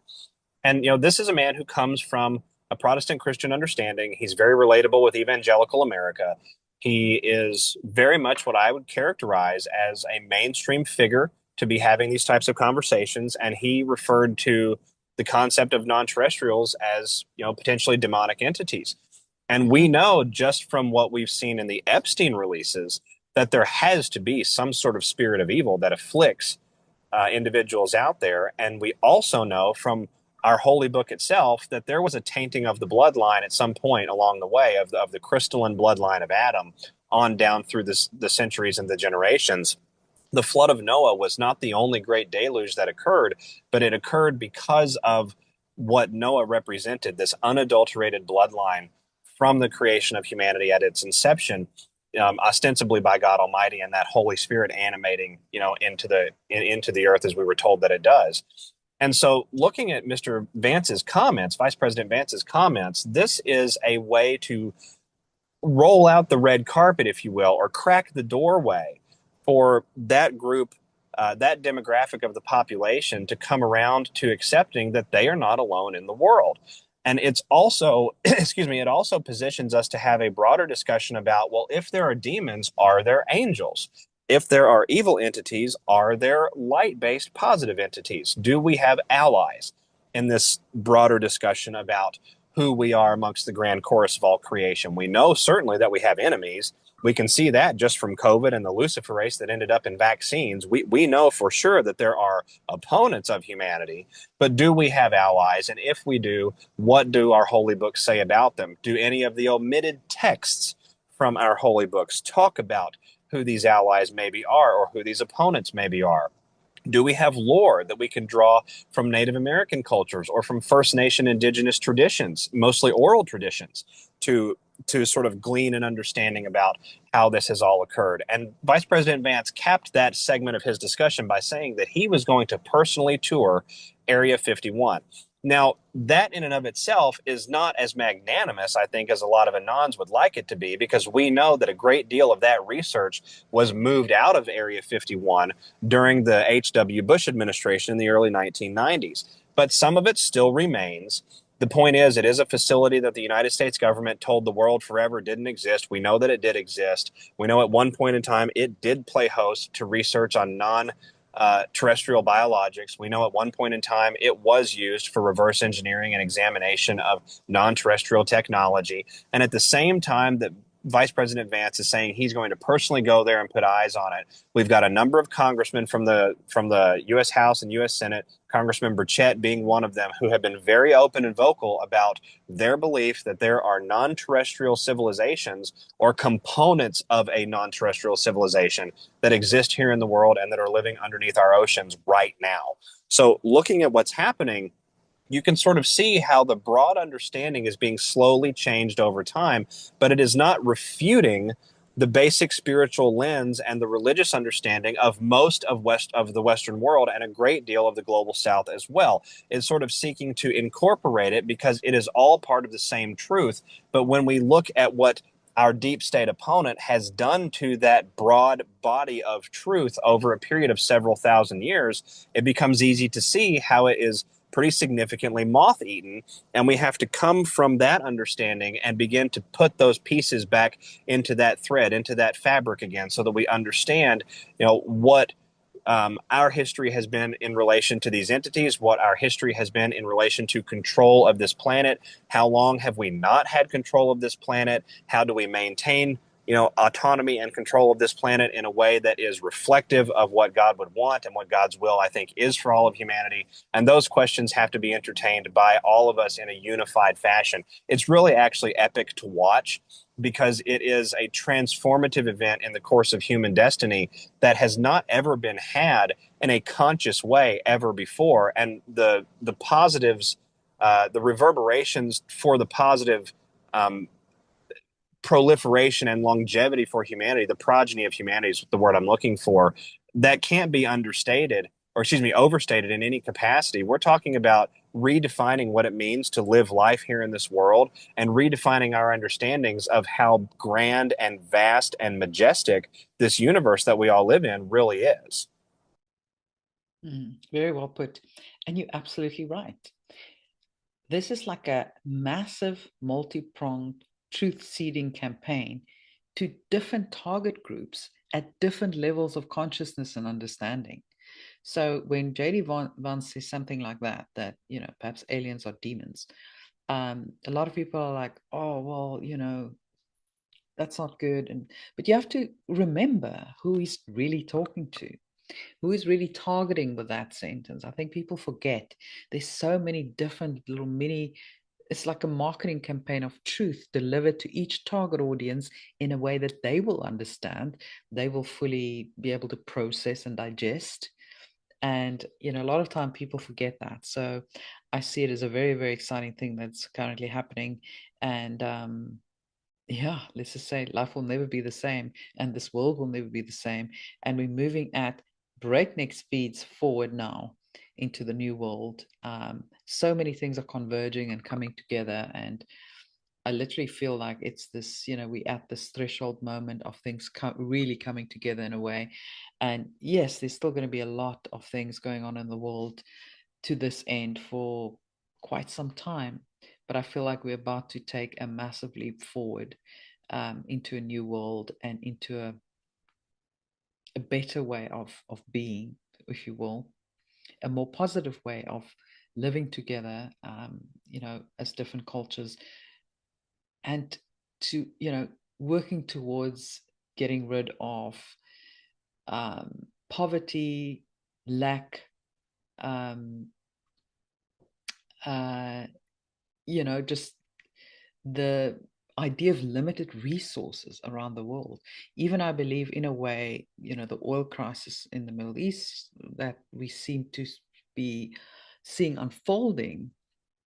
And this is a man who comes from a Protestant Christian understanding. He's very relatable with evangelical America. He is very much what I would characterize as a mainstream figure to be having these types of conversations. And he referred to the concept of non-terrestrials as, potentially demonic entities. And we Mhm. know just from what we've seen in the Epstein releases that there has to be some sort of spirit of evil that afflicts individuals out there. And we also know from our holy book itself that there was a tainting of the bloodline at some point along the way of the crystalline bloodline of Adam on down through the centuries and the generations. The flood of Noah was not the only great deluge that occurred, but it occurred because of what Noah represented, this unadulterated bloodline from the creation of humanity at its inception, ostensibly by God Almighty, and that Holy Spirit animating, into the earth as we were told that it does. And so, looking at Mr. Vance's comments, Vice President Vance's comments, this is a way to roll out the red carpet, if you will, or crack the doorway for that group, that demographic of the population to come around to accepting that they are not alone in the world. And it's also, excuse me, it also positions us to have a broader discussion about, well, if there are demons, are there angels? If there are evil entities, are there light based positive entities? Do we have allies in this broader discussion about who we are amongst the grand chorus of all creation? We know certainly that we have enemies. We can see that just from COVID and the luciferase that ended up in vaccines. We know for sure that there are opponents of humanity, but do we have allies? And if we do, what do our holy books say about them? Do any of the omitted texts from our holy books talk about who these allies maybe are or who these opponents maybe are? Do we have lore that we can draw from Native American cultures or from First Nation indigenous traditions, mostly oral traditions, to sort of glean an understanding about how this has all occurred? And Vice President Vance capped that segment of his discussion by saying that he was going to personally tour Area 51. Now, that in and of itself is not as magnanimous, I think, as a lot of Anons would like it to be, because we know that a great deal of that research was moved out of Area 51 during the H.W. Bush administration in the early 1990s. But some of it still remains. The point is, it is a facility that the United States government told the world forever didn't exist. We know that it did exist. We know at one point in time it did play host to research on terrestrial biologics. We know at one point in time it was used for reverse engineering and examination of non terrestrial technology. And at the same time that Vice President Vance is saying he's going to personally go there and put eyes on it, we've got a number of congressmen from the U.S. House and U.S. Senate, Congressman Burchett being one of them, who have been very open and vocal about their belief that there are non-terrestrial civilizations or components of a non-terrestrial civilization that exist here in the world and that are living underneath our oceans right now. So, looking at what's happening, you can sort of see how the broad understanding is being slowly changed over time, but it is not refuting the basic spiritual lens and the religious understanding of most of the Western world and a great deal of the global South as well. It's sort of seeking to incorporate it because it is all part of the same truth. But when we look at what our deep state opponent has done to that broad body of truth over a period of several thousand years, it becomes easy to see how it is pretty significantly moth eaten. And we have to come from that understanding and begin to put those pieces back into that thread, into that fabric again, so that we understand, what our history has been in relation to these entities, what our history has been in relation to control of this planet. How long have we not had control of this planet? How do we maintain, autonomy and control of this planet in a way that is reflective of what God would want and what God's will, I think, is for all of humanity? And those questions have to be entertained by all of us in a unified fashion. It's really actually epic to watch because it is a transformative event in the course of human destiny that has not ever been had in a conscious way ever before. And the positives, the reverberations for the positive proliferation and longevity for humanity, the progeny of humanity is the word I'm looking for, that can't be understated, or excuse me, overstated in any capacity. We're talking about redefining what it means to live life here in this world and redefining our understandings of how grand and vast and majestic this universe that we all live in really is. Very well put. And you're absolutely right. This is like a massive multi-pronged truth seeding campaign to different target groups at different levels of consciousness and understanding. So when JD Vance says something like that, perhaps aliens are demons, a lot of people are like, oh, well, that's not good. And but you have to remember who he's really talking to, who is really targeting with that sentence. I think people forget there's so many different little mini, it's like a marketing campaign of truth delivered to each target audience in a way that they will understand, they will fully be able to process and digest. And a lot of time people forget that. So I see it as a very, very exciting thing that's currently happening. And yeah, let's just say life will never be the same, and this world will never be the same. And we're moving at breakneck speeds forward now into the new world. So many things are converging and coming together, and I literally feel like it's this, we're at this threshold moment of things really coming together in a way. And yes, there's still going to be a lot of things going on in the world to this end for quite some time. But I feel like we're about to take a massive leap forward into a new world and into a better way of being, if you will, a more positive way of living together, as different cultures, and to, working towards getting rid of poverty, lack, um, uh, just the idea of limited resources around the world. Even I believe, in a way, the oil crisis in the Middle East that we seem to be seeing unfolding,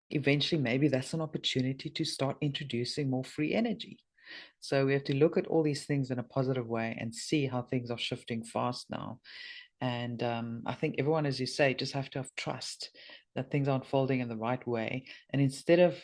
eventually, maybe that's an opportunity to start introducing more free energy. So we have to look at all these things in a positive way and see how things are shifting fast now. And I think everyone, as you say, just have to have trust that things are unfolding in the right way. And instead of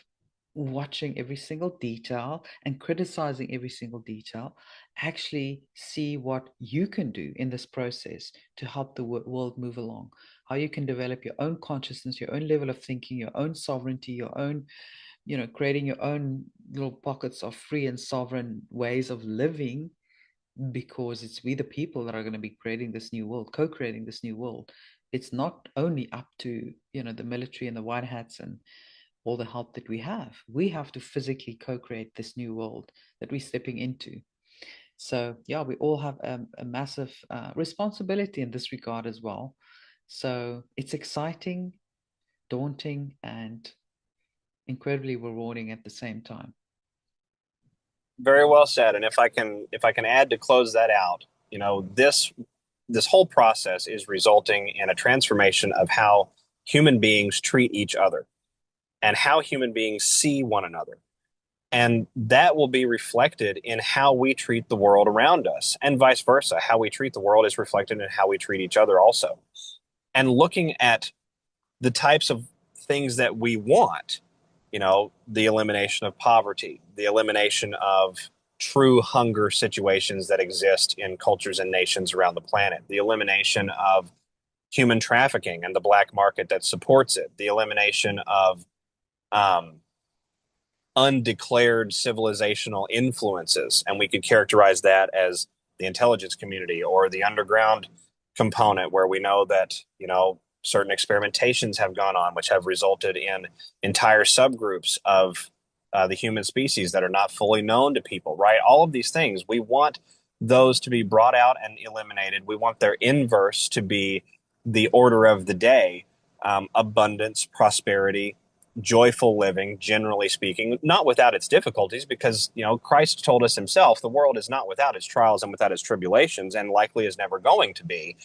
watching every single detail and criticizing every single detail, actually see what you can do in this process to help the world move along. How you can develop your own consciousness, your own level of thinking, your own sovereignty, your own, creating your own little pockets of free and sovereign ways of living, because it's we the people that are going to be creating this new world, co-creating this new world. It's not only up to the military and the white hats and all the help that we have to physically co-create this new world that we're stepping into. So yeah, we all have a massive responsibility in this regard as well. So it's exciting, daunting, and incredibly rewarding at the same time. Very well said. And if I can add to close that out, this whole process is resulting in a transformation of how human beings treat each other and how human beings see one another. And that will be reflected in how we treat the world around us, and vice versa. How we treat the world is reflected in how we treat each other also. And looking at the types of things that we want, the elimination of poverty, the elimination of true hunger situations that exist in cultures and nations around the planet, the elimination of human trafficking and the black market that supports it, the elimination of um, undeclared civilizational influences. And we could characterize that as the intelligence community or the underground component, where we know that, certain experimentations have gone on, which have resulted in entire subgroups of the human species that are not fully known to people, right? All of these things, we want those to be brought out and eliminated. We want their inverse to be the order of the day, abundance, prosperity, joyful living, generally speaking, not without its difficulties, because, Christ told us himself the world is not without its trials and without its tribulations, and likely is never going to be,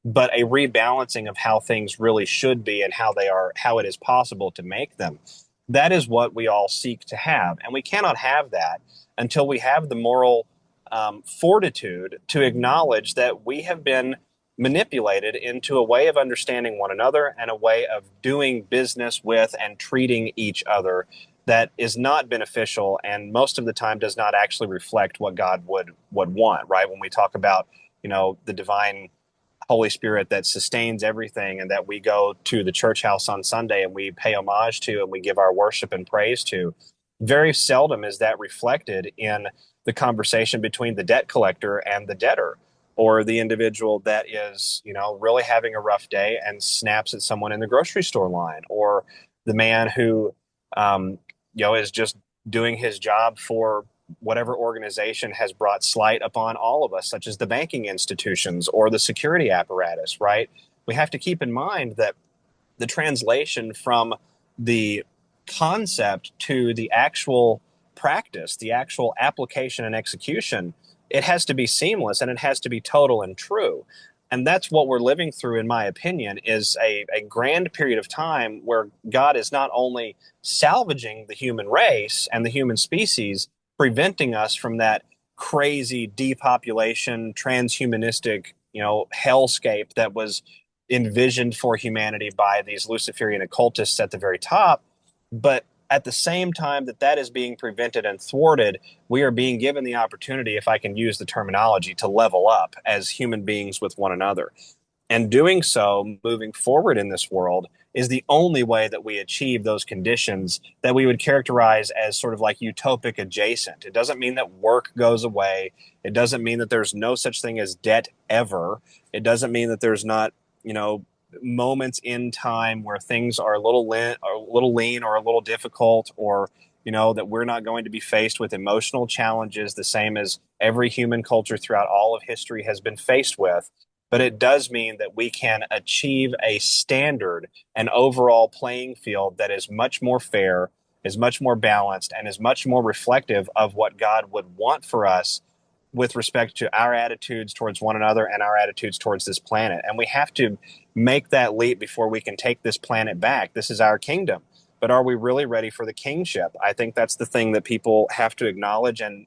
but a rebalancing of how things really should be and how they are, how it is possible to make them. That is what we all seek to have. And we cannot have that until we have the moral fortitude to acknowledge that we have been manipulated into a way of understanding one another and a way of doing business with and treating each other that is not beneficial, and most of the time does not actually reflect what God would want, right? When we talk about, the divine Holy Spirit that sustains everything, and that we go to the church house on Sunday and we pay homage to and we give our worship and praise to, very seldom is that reflected in the conversation between the debt collector and the debtor, or the individual that is, really having a rough day and snaps at someone in the grocery store line, or the man who, is just doing his job for whatever organization has brought slight upon all of us, such as the banking institutions or the security apparatus, right? We have to keep in mind that the translation from the concept to the actual practice, the actual application and execution, it has to be seamless and it has to be total and true. And that's what we're living through, in my opinion, is a grand period of time where God is not only salvaging the human race and the human species, preventing us from that crazy depopulation, transhumanistic, hellscape that was envisioned for humanity by these Luciferian occultists at the very top. But at the same time that that is being prevented and thwarted, we are being given the opportunity, if I can use the terminology, to level up as human beings with one another. And doing so, moving forward in this world, is the only way that we achieve those conditions that we would characterize as sort of like utopic adjacent. It doesn't mean that work goes away. It doesn't mean that there's no such thing as debt ever. It doesn't mean that there's not, you know, moments in time where things are a little lean or a little difficult, or that we're not going to be faced with emotional challenges the same as every human culture throughout all of history has been faced with. But it does mean that we can achieve a standard, an overall playing field that is much more fair, is much more balanced, and is much more reflective of what God would want for us with respect to our attitudes towards one another and our attitudes towards this planet. And we have to make that leap before we can take this planet back. This is our kingdom. But are we really ready for the kingship? I think that's the thing that people have to acknowledge and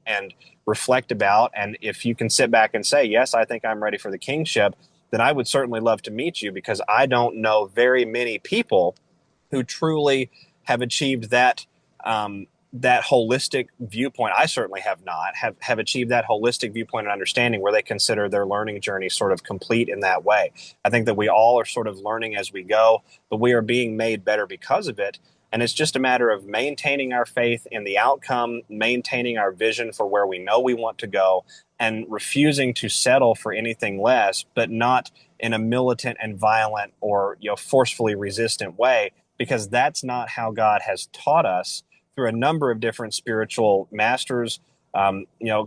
reflect about. And if you can sit back and say, yes, I think I'm ready for the kingship, then I would certainly love to meet you, because I don't know very many people who truly have achieved that holistic viewpoint. I certainly have not have achieved that holistic viewpoint and understanding where they consider their learning journey sort of complete in that way. I think that we all are sort of learning as we go, but we are being made better because of it. And it's just a matter of maintaining our faith in the outcome, maintaining our vision for where we know we want to go, and refusing to settle for anything less, but not in a militant and violent or forcefully resistant way, because that's not how God has taught us through a number of different spiritual masters.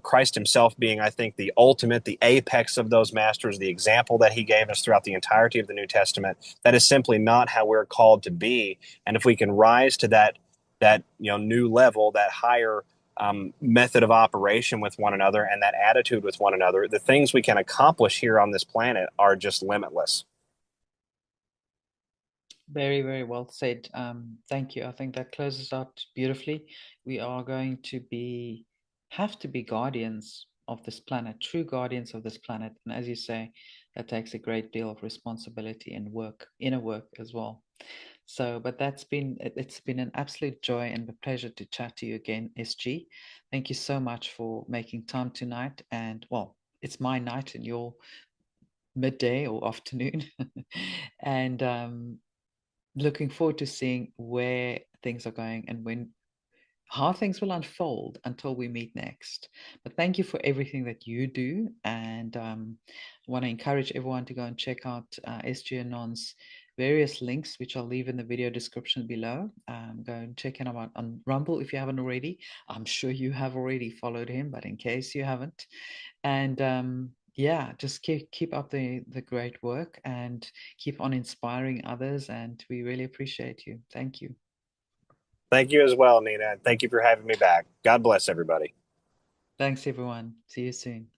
Christ himself being, I think, the ultimate, the apex of those masters, the example that he gave us throughout the entirety of the New Testament. That is simply not how we're called to be. And if we can rise to that new level, that higher method of operation with one another and that attitude with one another, the things we can accomplish here on this planet are just limitless. Very, very well said. Thank you. I think that closes out beautifully. We are going to have to be guardians of this planet, true guardians of this planet. And as you say, that takes a great deal of responsibility and work, inner work as well. So, but it's been an absolute joy and a pleasure to chat to you again, SG. Thank you so much for making time tonight. And well, it's my night and your midday or afternoon. And looking forward to seeing where things are going and how things will unfold until we meet next. But thank you for everything that you do, and I want to encourage everyone to go and check out SG Anon's various links, which I'll leave in the video description below. Go and check him out on Rumble if you haven't already. I'm sure you have already followed him, but in case you haven't, and yeah, just keep up the great work and keep on inspiring others. And we really appreciate you. Thank you. Thank you as well, Nina. And thank you for having me back. God bless everybody. Thanks, everyone. See you soon.